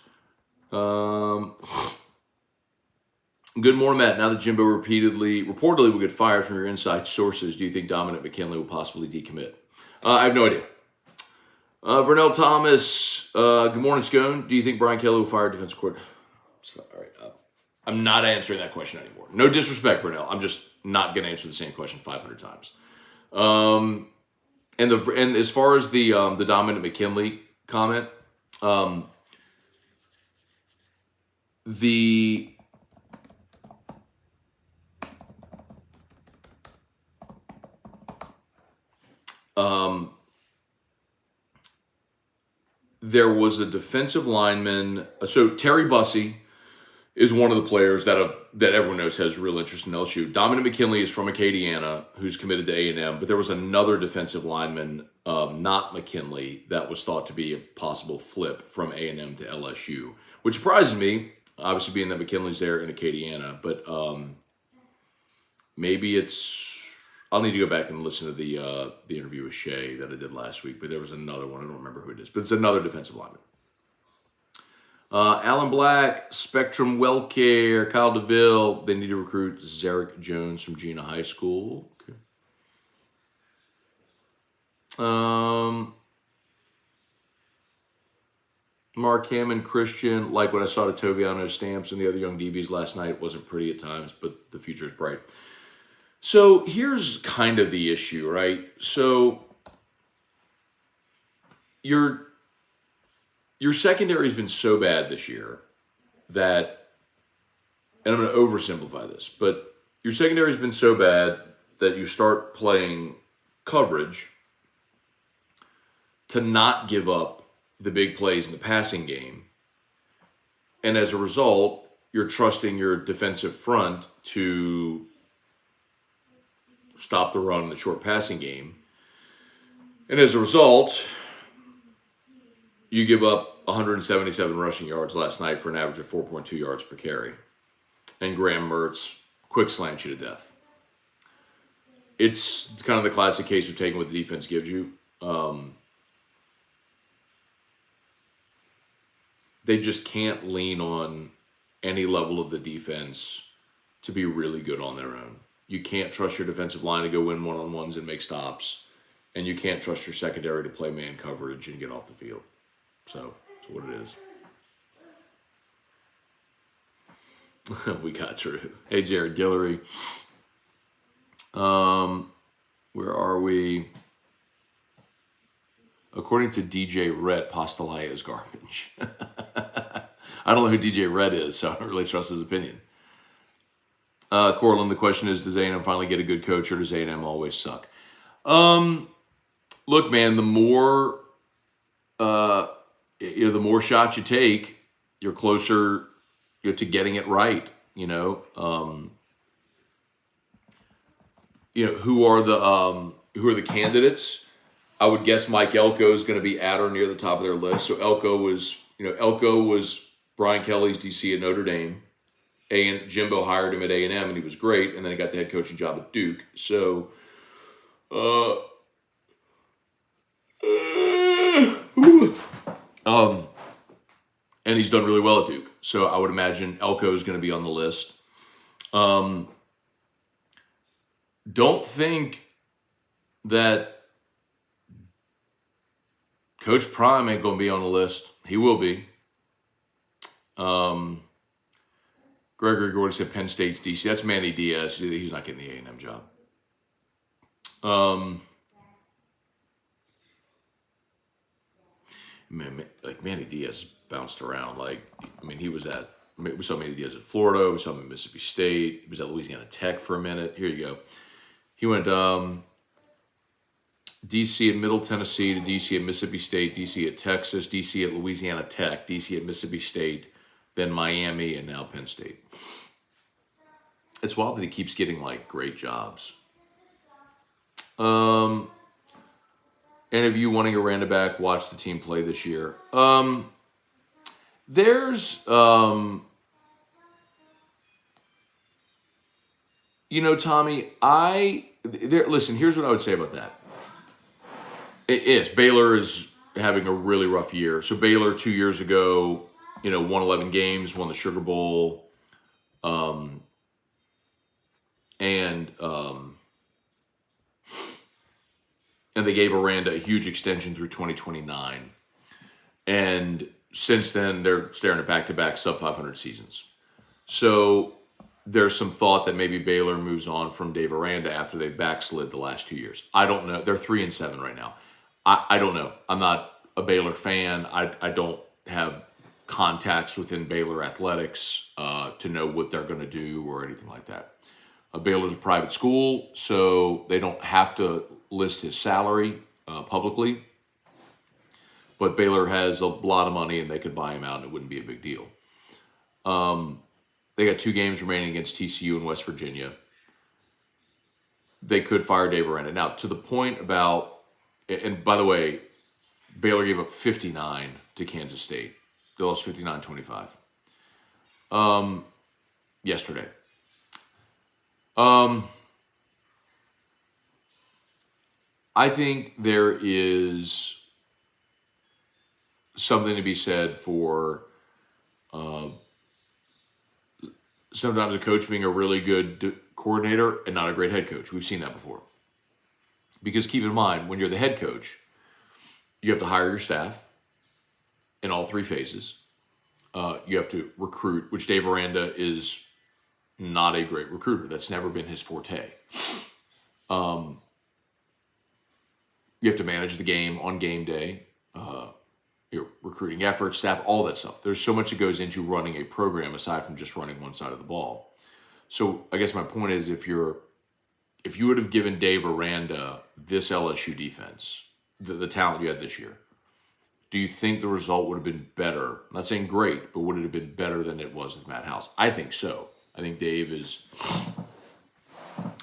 Good morning, Matt. Now that Jimbo reportedly will get fired from your inside sources, do you think Dominic McKinley will possibly decommit? I have no idea. Vernell Thomas. Good morning, Scone. Do you think Brian Kelly will fire defensive coordinator? All right. I'm not answering that question anymore. No disrespect, Vernell. I'm just not going to answer the same question 500 times. And as far as the Dominic McKinley comment, there was a defensive lineman. So Terry Bussey, is one of the players that everyone knows has real interest in LSU. Dominic McKinley is from Acadiana, who's committed to A&M, but there was another defensive lineman, not McKinley, that was thought to be a possible flip from A&M to LSU, which surprises me, obviously being that McKinley's there in Acadiana, but maybe it's... I'll need to go back and listen to the interview with Shea that I did last week, but there was another one. I don't remember who it is, but it's another defensive lineman. Alan Black, Spectrum Wellcare, Kyle DeVille. They need to recruit Zarek Jones from Gina High School. Okay. Mark Hammond, Christian, like what I saw to Toviano Stamps and the other young DBs last night. Wasn't pretty at times, but the future is bright. So here's kind of the issue, right? So your secondary has been so bad this year that, and I'm going to oversimplify this, but your secondary has been so bad that you start playing coverage to not give up the big plays in the passing game. And as a result, you're trusting your defensive front to stop the run in the short passing game. And as a result, you give up 177 rushing yards last night for an average of 4.2 yards per carry. And Graham Mertz quick slants you to death. It's kind of the classic case of taking what the defense gives you. They just can't lean on any level of the defense to be really good on their own. You can't trust your defensive line to go win one-on-ones and make stops. And you can't trust your secondary to play man coverage and get off the field. So, that's what it is. We got Drew. Hey, Jared Guillory. Where are we? According to DJ Rhett, Pastalaya is garbage. I don't know who DJ Rhett is, so I don't really trust his opinion. Cortland, the question is, does A&M finally get a good coach, or does A&M always suck? Look, man, the more the more shots you take, you're closer to getting it right. Who are the candidates? I would guess Mike Elko is going to be at or near the top of their list. So Elko was Brian Kelly's DC at Notre Dame. And Jimbo hired him at A&M, and he was great. And then he got the head coaching job at Duke. So, and he's done really well at Duke. So I would imagine Elko is going to be on the list. Don't think that Coach Prime ain't going to be on the list. He will be. Gregory Gordy said Penn State's DC. That's Manny Diaz. He's not getting the A&M job. Manny Diaz bounced around. He was we saw Manny Diaz at Florida. We saw him at Mississippi State. He was at Louisiana Tech for a minute. Here you go. He went DC at Middle Tennessee to DC at Mississippi State, DC at Texas, DC at Louisiana Tech, DC at Mississippi State, then Miami, and now Penn State. It's wild that he keeps getting great jobs. Any of you wanting a Randaback, watch the team play this year. There's, Tommy, listen, here's what I would say about that. Yes, Baylor is having a really rough year. So Baylor 2 years ago, won 11 games, won the Sugar Bowl, and they gave Aranda a huge extension through 2029. And since then, they're staring at back-to-back sub-500 seasons. So there's some thought that maybe Baylor moves on from Dave Aranda after they backslid the last 2 years. I don't know. They're 3-7 right now. I don't know. I'm not a Baylor fan. I don't have contacts within Baylor athletics to know what they're going to do or anything like that. Baylor's a private school, so they don't have to list his salary publicly. But Baylor has a lot of money, and they could buy him out, and it wouldn't be a big deal. They got 2 games remaining against TCU and West Virginia. They could fire Dave Aranda. Now, to the point about, and by the way, Baylor gave up 59 to Kansas State. They lost 59-25 yesterday. I think there is something to be said for sometimes a coach being a really good coordinator and not a great head coach. We've seen that before. Because keep in mind, when you're the head coach, you have to hire your staff in all 3 phases. You have to recruit, which Dave Aranda is not a great recruiter. That's never been his forte. You have to manage the game on game day, your recruiting efforts, staff, all that stuff. There's so much that goes into running a program aside from just running one side of the ball. So I guess my point is, if you would have given Dave Aranda this LSU defense, the talent you had this year, do you think the result would have been better? I'm not saying great, but would it have been better than it was with Matt House? I think so. I think Dave is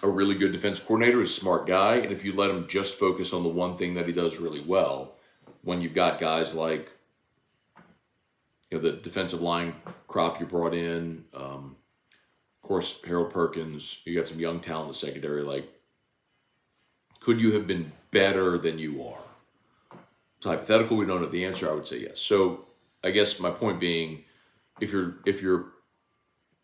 a really good defense coordinator, is a smart guy, and if you let him just focus on the one thing that he does really well, when you've got guys like, the defensive line crop you brought in, of course, Harold Perkins, you got some young talent in the secondary, like, could you have been better than you are? It's hypothetical, we don't know the answer, I would say yes. So I guess my point being, if you're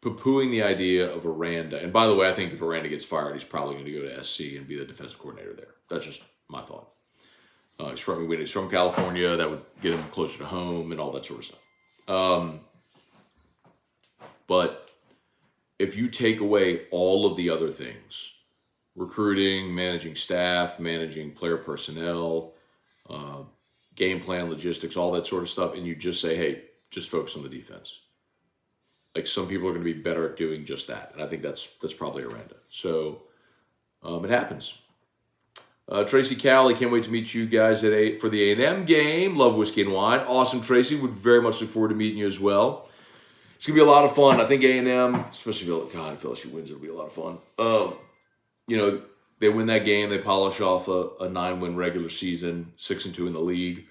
poo-pooing the idea of Aranda, and by the way, I think if Aranda gets fired, he's probably going to go to SC and be the defensive coordinator there. That's just my thought. He's from California. That would get him closer to home and all that sort of stuff. But if you take away all of the other things, recruiting, managing staff, managing player personnel, game plan, logistics, all that sort of stuff, and you just say, hey, just focus on the defense. Like, some people are going to be better at doing just that. And I think that's probably Aranda. So it happens. Tracy Cowley, can't wait to meet you guys for the A&M game. Love whiskey and wine. Awesome, Tracy. Would very much look forward to meeting you as well. It's going to be a lot of fun. I think A&M, especially if LSU wins, it'll be a lot of fun. They win that game. They polish off a 9-win regular season, 6-2 in the league.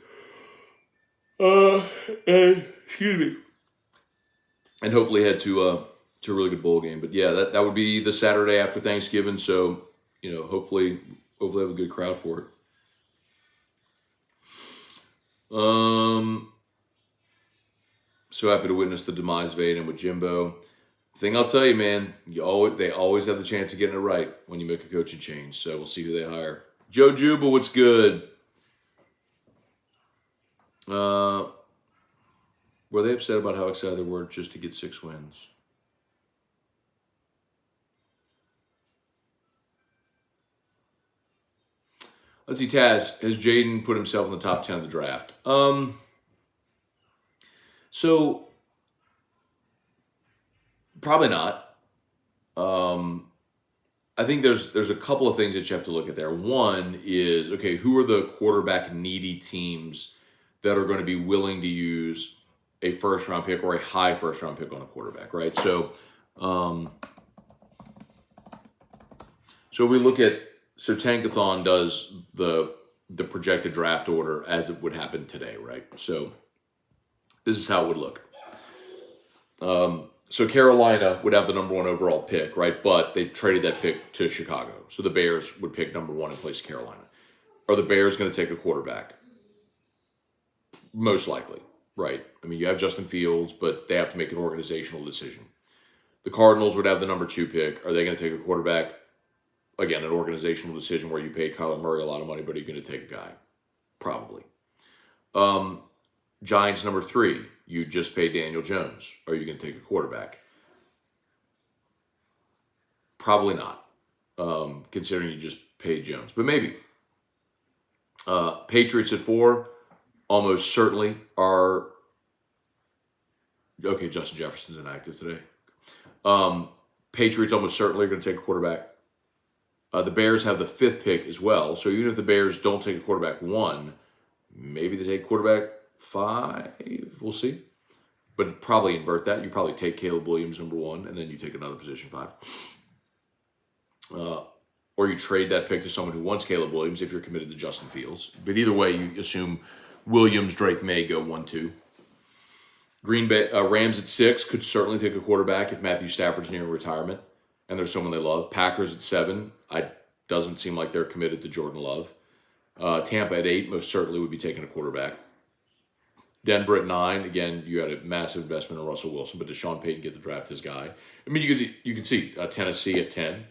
Excuse me. And hopefully head to a really good bowl game. But yeah, that would be the Saturday after Thanksgiving. So, hopefully have a good crowd for it. So happy to witness the demise of A&M with Jimbo. The thing I'll tell you, man, they always have the chance of getting it right when you make a coaching change. So we'll see who they hire. Joe Juba, what's good? Were they upset about how excited they were just to get 6 wins? Let's see, Taz, has Jayden put himself in the top 10 of the draft? So, probably not. I think there's a couple of things that you have to look at there. One is, okay, who are the quarterback needy teams that are going to be willing to use a first-round pick or a high first-round pick on a quarterback, right? So we look at, Tankathon does the projected draft order as it would happen today, right? So this is how it would look. So Carolina would have the number 1 overall pick, right? But they traded that pick to Chicago. So the Bears would pick number 1 in place of Carolina. Are the Bears going to take a quarterback? Most likely, right? I mean, you have Justin Fields, but they have to make an organizational decision. The Cardinals would have the number 2 pick. Are they going to take a quarterback? Again, an organizational decision where you paid Kyler Murray a lot of money, but are you going to take a guy? Probably. Giants number 3. You just paid Daniel Jones. Are you going to take a quarterback? Probably not, considering you just paid Jones. But maybe. Patriots at 4 almost certainly are... Okay, Justin Jefferson's inactive today. Patriots almost certainly are going to take a quarterback. The Bears have the 5th pick as well. So even if the Bears don't take a quarterback 1, maybe they take quarterback 5. We'll see. but probably invert that. You probably take Caleb Williams number 1, and then you take another position 5. Or you trade that pick to someone who wants Caleb Williams if you're committed to Justin Fields. But either way, you assume Williams, Drake May go 1-2. Green Bay Rams at 6 could certainly take a quarterback if Matthew Stafford's near retirement and there's someone they love. Packers at 7, doesn't seem like they're committed to Jordan Love. Tampa at 8 most certainly would be taking a quarterback. Denver at 9, again, you had a massive investment in Russell Wilson, but does Sean Payton get to draft his guy? I mean, you can see Tennessee at 10.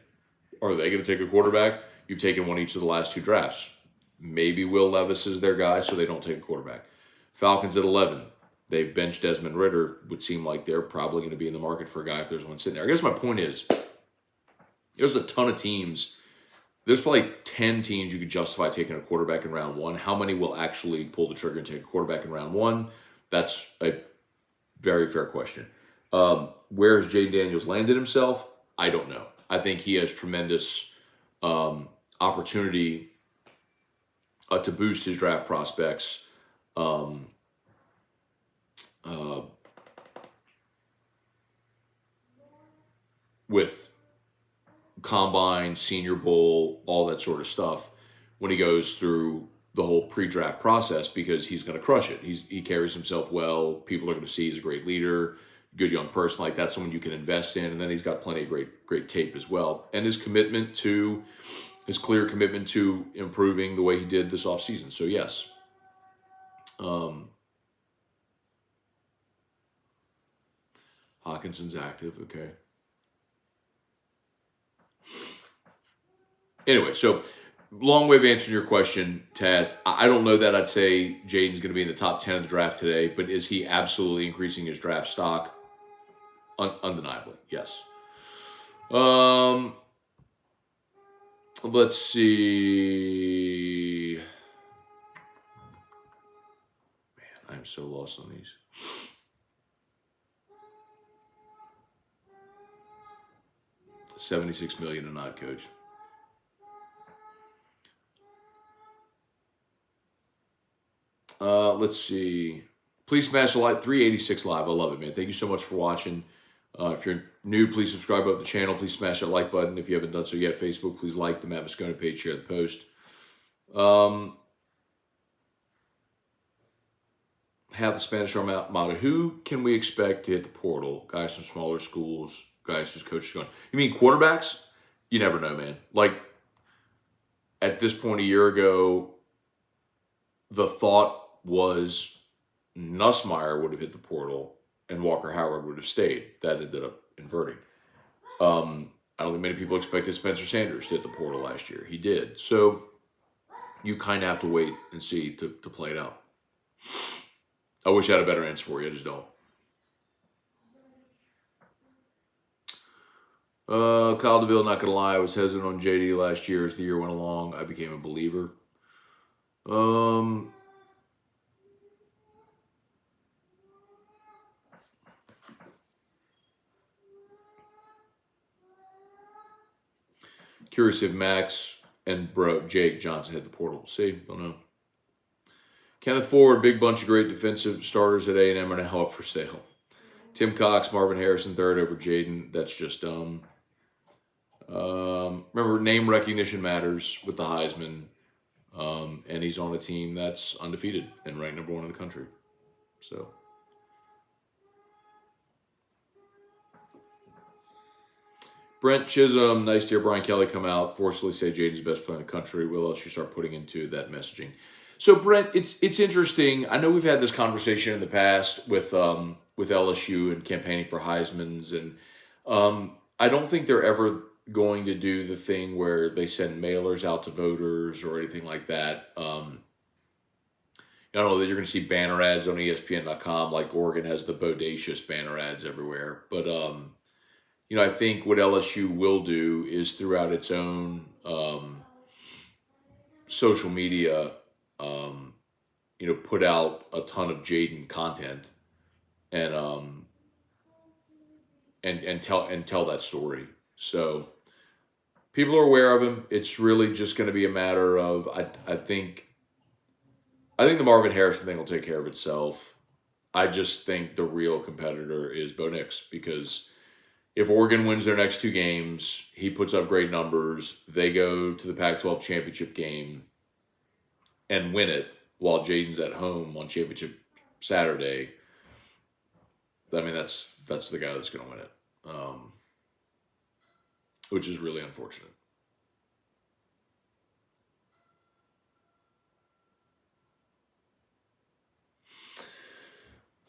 Are they going to take a quarterback? You've taken one each of the last 2 drafts. Maybe Will Levis is their guy, so they don't take a quarterback. Falcons at 11. They've benched Desmond Ridder. Would seem like they're probably going to be in the market for a guy if there's one sitting there. I guess my point is, there's a ton of teams. There's probably 10 teams you could justify taking a quarterback in round 1. How many will actually pull the trigger and take a quarterback in round 1? That's a very fair question. Where has Jaden Daniels landed himself? I don't know. I think he has tremendous opportunity to boost his draft prospects. With Combine, Senior Bowl, all that sort of stuff when he goes through the whole pre-draft process, because he's going to crush it. He carries himself well. People are going to see he's a great leader, good young person. Like, that's someone you can invest in. And then he's got plenty of great tape as well. And his clear commitment to improving the way he did this offseason. So yes. Hawkinson's active. Okay. Anyway, so long way of answering your question, Taz. I don't know that I'd say Jayden's going to be in the top 10 of the draft today, but is he absolutely increasing his draft stock? Undeniably, yes. Let's see. Man, I'm so lost on these. $76 million and not, coach. Let's see. Please smash the like 386 live. I love it, man. Thank you so much for watching. If you're new, please subscribe to the channel. Please smash that like button. If you haven't done so yet, Facebook, please like the Matt Scone page, share the post. Have the Spanish Armada. Who can we expect to hit the portal? Guys from smaller schools, guys whose coach is going. You mean quarterbacks? You never know, man. Like, at this point a year ago, the thought was Nussmeier would have hit the portal and Walker Howard would have stayed. That ended up inverting. I don't think many people expected Spencer Sanders to hit the portal last year. He did. So you kind of have to wait and see to play it out. I wish I had a better answer for you. I just don't. Kyle DeVille, not going to lie, I was hesitant on JD last year. As the year went along, I became a believer. Curious if Max and Jake Johnson hit the portal. We'll see. Don't know. Kenneth Ford, big bunch of great defensive starters at A&M are now up for sale. Tim Cox, Marvin Harrison third over Jayden. That's just dumb. Remember, name recognition matters with the Heisman. And he's on a team that's undefeated and ranked number 1 in the country. So. Brent Chisholm, nice to hear Brian Kelly come out, forcefully say Jayden's the best player in the country. What else you start putting into that messaging? So, Brent, it's interesting. I know we've had this conversation in the past with LSU and campaigning for Heismans, and I don't think they're ever going to do the thing where they send mailers out to voters or anything like that. I don't know that you're going to see banner ads on ESPN.com like Oregon has the bodacious banner ads everywhere, but I think what LSU will do is throughout its own social media, put out a ton of Jayden content and tell that story. So people are aware of him. It's really just going to be a matter of I think the Marvin Harrison thing will take care of itself. I just think the real competitor is Bo Nix, because if Oregon wins their next 2 games, he puts up great numbers. They go to the Pac-12 championship game and win it while Jayden's at home on championship Saturday. I mean, that's the guy that's going to win it, which is really unfortunate.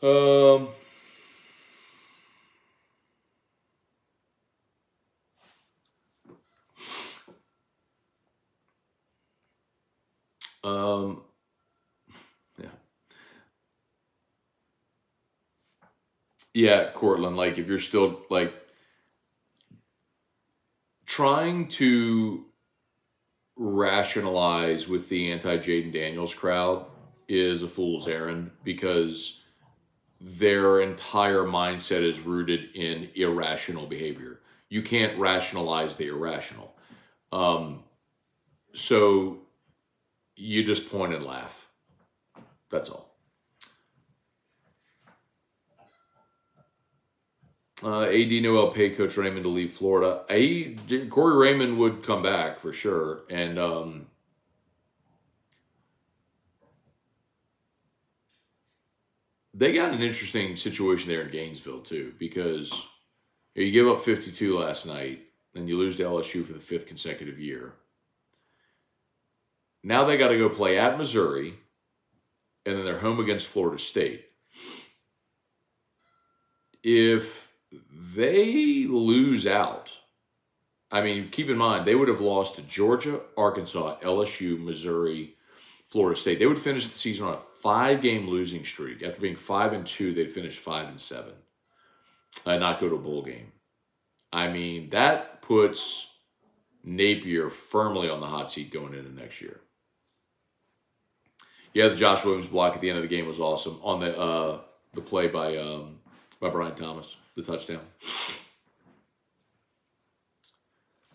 Um, yeah. Yeah, Cortland, like if you're still like trying to rationalize with the anti-Jaden Daniels crowd is a fool's errand, because their entire mindset is rooted in irrational behavior. You can't rationalize the irrational. So you just point and laugh. That's all. AD Noel paid Coach Raymond to leave Florida. Corey Raymond would come back for sure. And they got an interesting situation there in Gainesville too, because you give up 52 last night and you lose to LSU for the 5th consecutive year. Now they got to go play at Missouri, and then they're home against Florida State. If they lose out, I mean, keep in mind, they would have lost to Georgia, Arkansas, LSU, Missouri, Florida State. They would finish the season on a 5-game losing streak. After being 5-2, they'd finish 5-7 and not go to a bowl game. I mean, that puts Napier firmly on the hot seat going into next year. Yeah, the Josh Williams block at the end of the game was awesome on the play by Brian Thomas, the touchdown.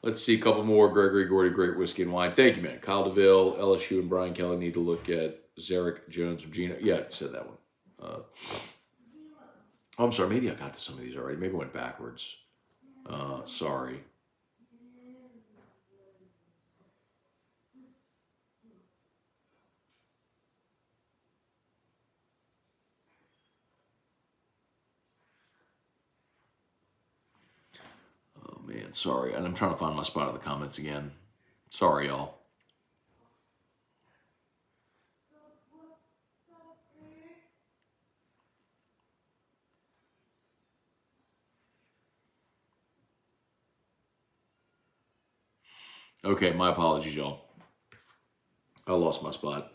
Let's see a couple more. Gregory Gordy, Great Whiskey and Wine. Thank you, man. Kyle DeVille, LSU, and Brian Kelly need to look at Zarek Jones from Gina. Yeah, you said that one. I'm sorry. Maybe I got to some of these already. Maybe I went backwards. Sorry. Oh, man. Sorry. And I'm trying to find my spot in the comments again. Sorry, y'all. Okay, my apologies, y'all. I lost my spot.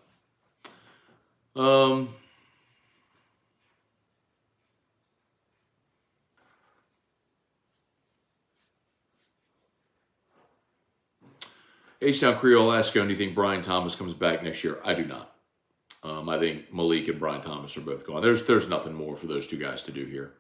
H-Town Creole asks, do you think Brian Thomas comes back next year? I do not. I think Malik and Brian Thomas are both gone. There's nothing more for those 2 guys to do here.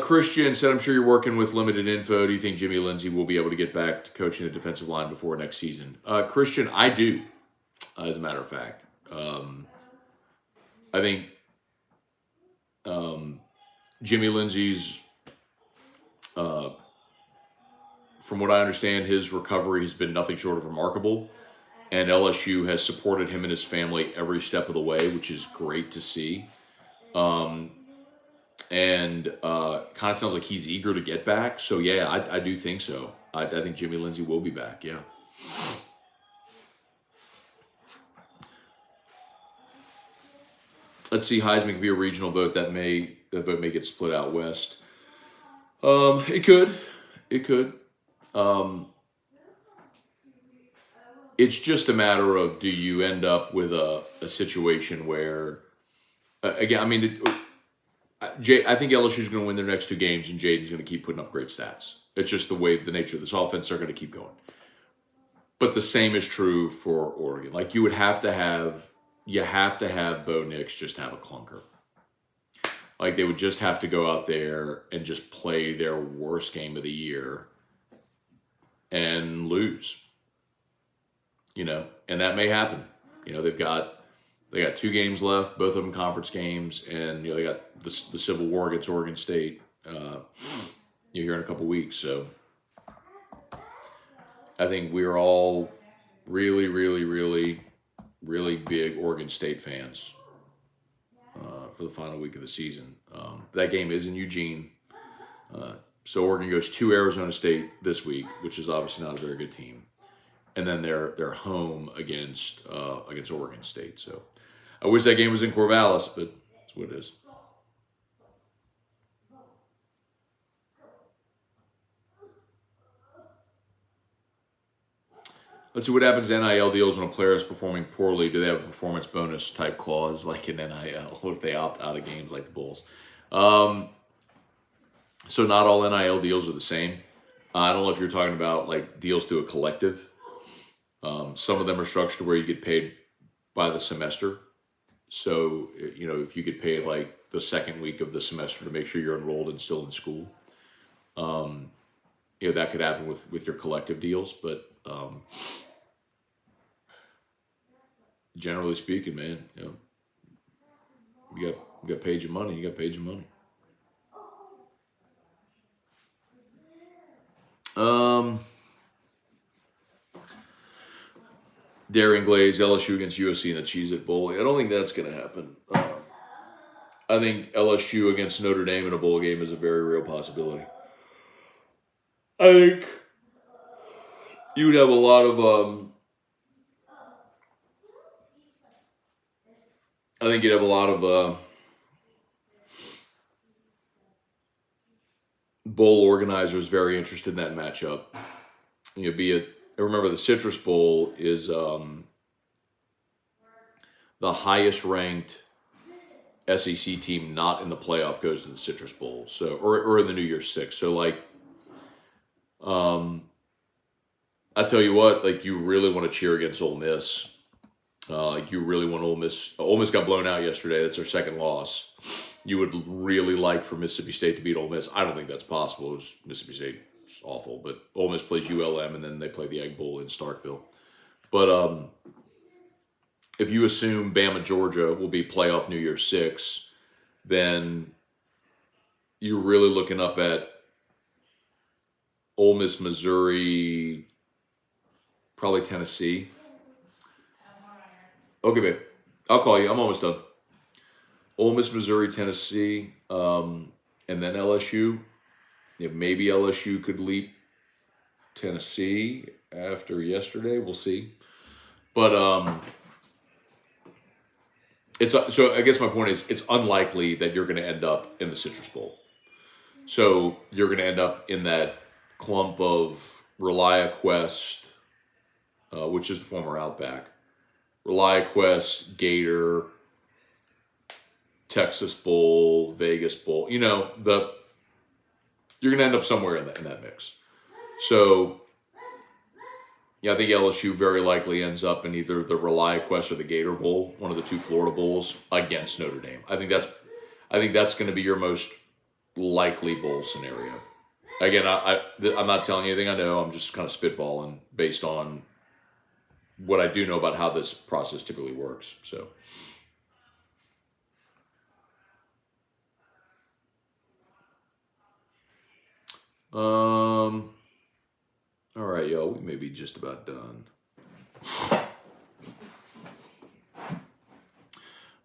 Christian said, I'm sure you're working with limited info. Do you think Jimmy Lindsey will be able to get back to coaching the defensive line before next season? Christian, I do, as a matter of fact. I think Jimmy Lindsey's, from what I understand, his recovery has been nothing short of remarkable. And LSU has supported him and his family every step of the way, which is great to see. And kind of sounds like he's eager to get back. So, yeah, I do think so. I think Jimmy Lindsey will be back, yeah. Let's see, Heisman could be a regional vote. That vote may get split out west. It could. It's just a matter of, do you end up with a situation where, again, I mean, I think LSU is going to win their next 2 games, and Jayden's going to keep putting up great stats. It's just the nature of this offense. They're going to keep going. But the same is true for Oregon. Like, you have to have Bo Nix just have a clunker. Like, they would just have to go out there and just play their worst game of the year and lose. And that may happen. They got 2 games left, both of them conference games, and they got the Civil War against Oregon State. Here in a couple weeks, so I think we're all really, really, really, really big Oregon State fans for the final week of the season. That game is in Eugene, so Oregon goes to Arizona State this week, which is obviously not a very good team, and then they're home against Oregon State. So I wish that game was in Corvallis, but that's what it is. Let's see what happens to NIL deals when a player is performing poorly. Do they have a performance bonus type clause like in NIL? What if they opt out of games like the Bulls? So not all NIL deals are the same. I don't know if you're talking about like deals through a collective. Some of them are structured where you get paid by the semester. So, if you get paid like the second week of the semester to make sure you're enrolled and still in school, that could happen with your collective deals. But generally speaking, man, you got paid your money. You got paid your money. Darian Glaze, LSU against USC in the Cheez-It Bowl. I don't think that's going to happen. I think LSU against Notre Dame in a bowl game is a very real possibility. I think you would have a lot of bowl organizers very interested in that matchup. Remember the Citrus Bowl is the highest ranked SEC team not in the playoff goes to the Citrus Bowl. So or in the New Year's Six. So I tell you what, you really want to cheer against Ole Miss. You really want Ole Miss. Ole Miss got blown out yesterday. That's their second loss. You would really like for Mississippi State to beat Ole Miss. I don't think that's possible. Mississippi State is awful, but Ole Miss plays ULM, and then they play the Egg Bowl in Starkville. But if you assume Bama, Georgia will be playoff New Year's Six, then you're really looking up at Ole Miss, Missouri, probably Tennessee. Okay, babe. I'll call you. I'm almost done. Ole Miss, Missouri, Tennessee, and then LSU. Maybe LSU could leap Tennessee after yesterday. We'll see. But so I guess my point is it's unlikely that you're going to end up in the Citrus Bowl. So you're going to end up in that clump of ReliaQuest, which is the former Outback, ReliaQuest, Gator, Texas Bowl, Vegas Bowl. You're going to end up somewhere in that mix. So, I think LSU very likely ends up in either the ReliaQuest or the Gator Bowl, one of the 2 Florida bowls against Notre Dame. I think that's going to be your most likely bowl scenario. Again, I'm not telling you anything I know. I'm just kind of spitballing based on what I do know about how this process typically works. So. All right, y'all. We may be just about done.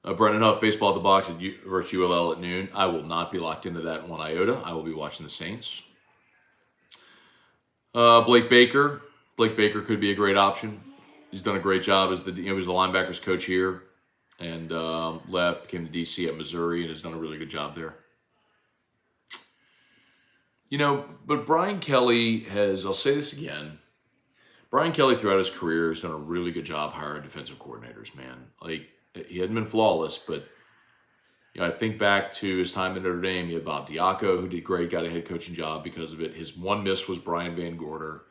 Brendan Huff, baseball at the box versus ULL at noon. I will not be locked into that one iota. I will be watching the Saints. Blake Baker. Blake Baker could be a great option. He's done a great job as he was the linebackers coach here, and left, became the DC at Missouri, and has done a really good job there. But Brian Kelly has, I'll say this again, Brian Kelly throughout his career has done a really good job hiring defensive coordinators, man. He hadn't been flawless, but I think back to his time at Notre Dame. He had Bob Diaco, who did great, got a head coaching job because of it. His one miss was Brian Van Gorder.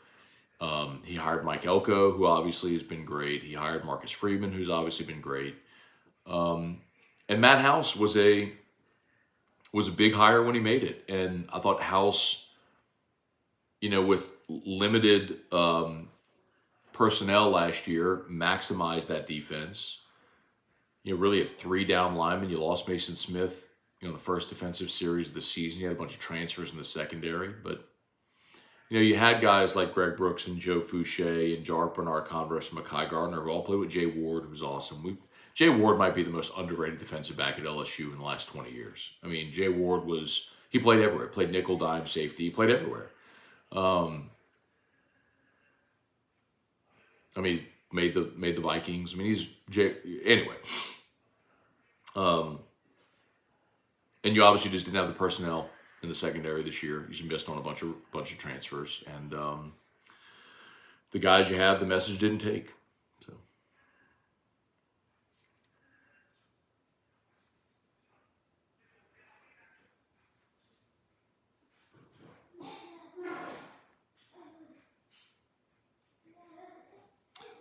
He hired Mike Elko, who obviously has been great. He hired Marcus Freeman, who's obviously been great. And Matt House was a big hire when he made it. And I thought House, with limited personnel last year, maximized that defense. Really had 3 down linemen. You lost Mason Smith, the first defensive series of the season. You had a bunch of transfers in the secondary, but you had guys like Greg Brooks and Joe Fouché and Jar Bernard Converse and Mekhi Gardner who all played with Jay Ward, who was awesome. Jay Ward might be the most underrated defensive back at LSU in the last 20 years. I mean, Jay Ward he played everywhere. Played nickel, dime, safety. He played everywhere. Made the Vikings. I mean, anyway. And you obviously just didn't have the personnel in the secondary this year. You missed on a bunch of transfers, and the guys you have, the message didn't take. So.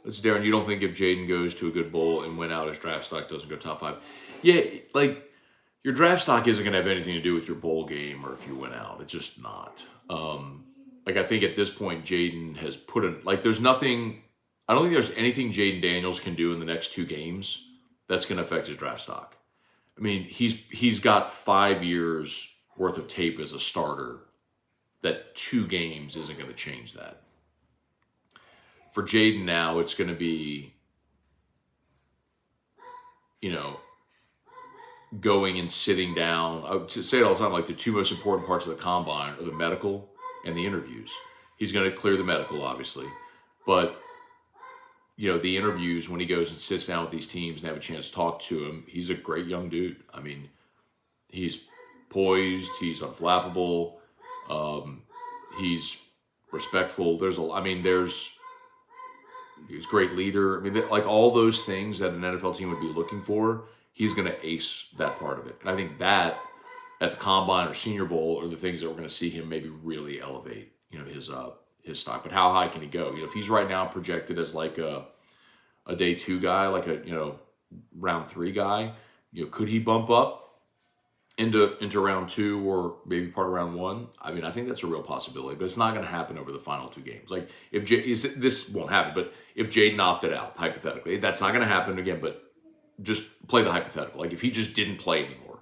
It's Darren. You don't think if Jayden goes to a good bowl and win out, his draft stock doesn't go top 5? Yeah, your draft stock isn't going to have anything to do with your bowl game or if you win out. It's just not. I think at this point, Jayden has put in, there's nothing, I don't think there's anything Jaden Daniels can do in the next 2 games that's going to affect his draft stock. I mean, he's got 5 years worth of tape as a starter. That 2 games isn't going to change that. For Jayden now, it's going to be, going and sitting down. I say it all the time, the 2 most important parts of the combine are the medical and the interviews. He's going to clear the medical, obviously. But, the interviews, when he goes and sits down with these teams and have a chance to talk to him, he's a great young dude. I mean, he's poised. He's unflappable. He's respectful. He's a great leader. I mean, all those things that an NFL team would be looking for, he's going to ace that part of it. And I think that at the Combine or Senior Bowl are the things that we're going to see him maybe really elevate, his stock. But how high can he go? If he's right now projected as a day 2 guy, a round 3 guy, could he bump up into round 2 or maybe part of round 1? I mean, I think that's a real possibility, but it's not going to happen over the final 2 games. This won't happen, but if Jayden opted out, hypothetically, that's not going to happen again, but just play the hypothetical. If he just didn't play anymore,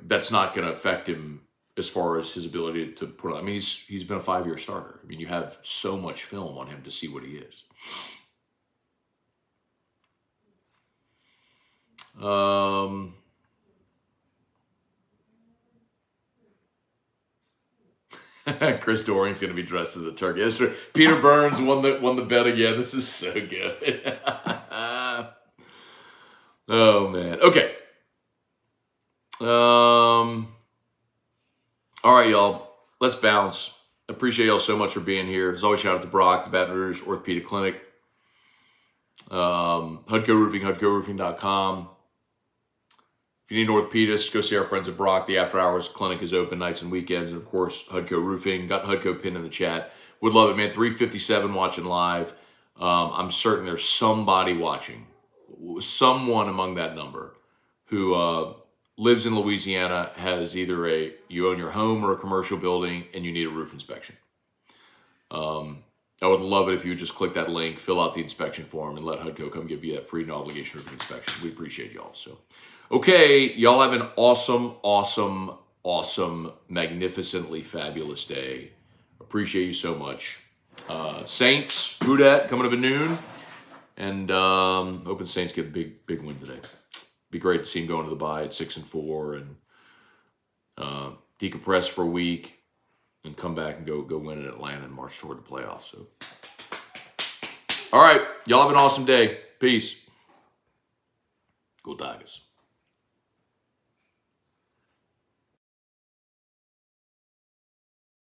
that's not going to affect him as far as his ability to put on. I mean, he's been a 5-year starter. I mean, you have so much film on him to see what he is. Chris Dorian's going to be dressed as a turkey. That's true. Peter Burns won the bet again. This is so good. Oh man. Okay. All right, y'all. Let's bounce. Appreciate y'all so much for being here. As always, shout out to Brock, the Baton Rouge Orthopedic Clinic. Hudco Roofing, HudcoRoofing.com. If you need an orthopedist, go see our friends at Brock. The after hours clinic is open nights and weekends. And of course, Hudco Roofing. Got Hudco pinned in the chat. Would love it, man. 357 watching live. I'm certain there's somebody watching. Someone among that number who lives in Louisiana, has either you own your home or a commercial building and you need a roof inspection. I would love it if you would just click that link, fill out the inspection form, and let HUDCO come give you that free no obligation roof inspection. We appreciate y'all. So, okay, y'all have an awesome, magnificently fabulous day. Appreciate you so much. Saints, who dat, coming up at noon. And hoping Saints get a big win today. Be great to see him go into the bye at 6-4 and decompress for a week and come back and go win in Atlanta and march toward the playoffs. So, all right, y'all have an awesome day. Peace. Go Tigers.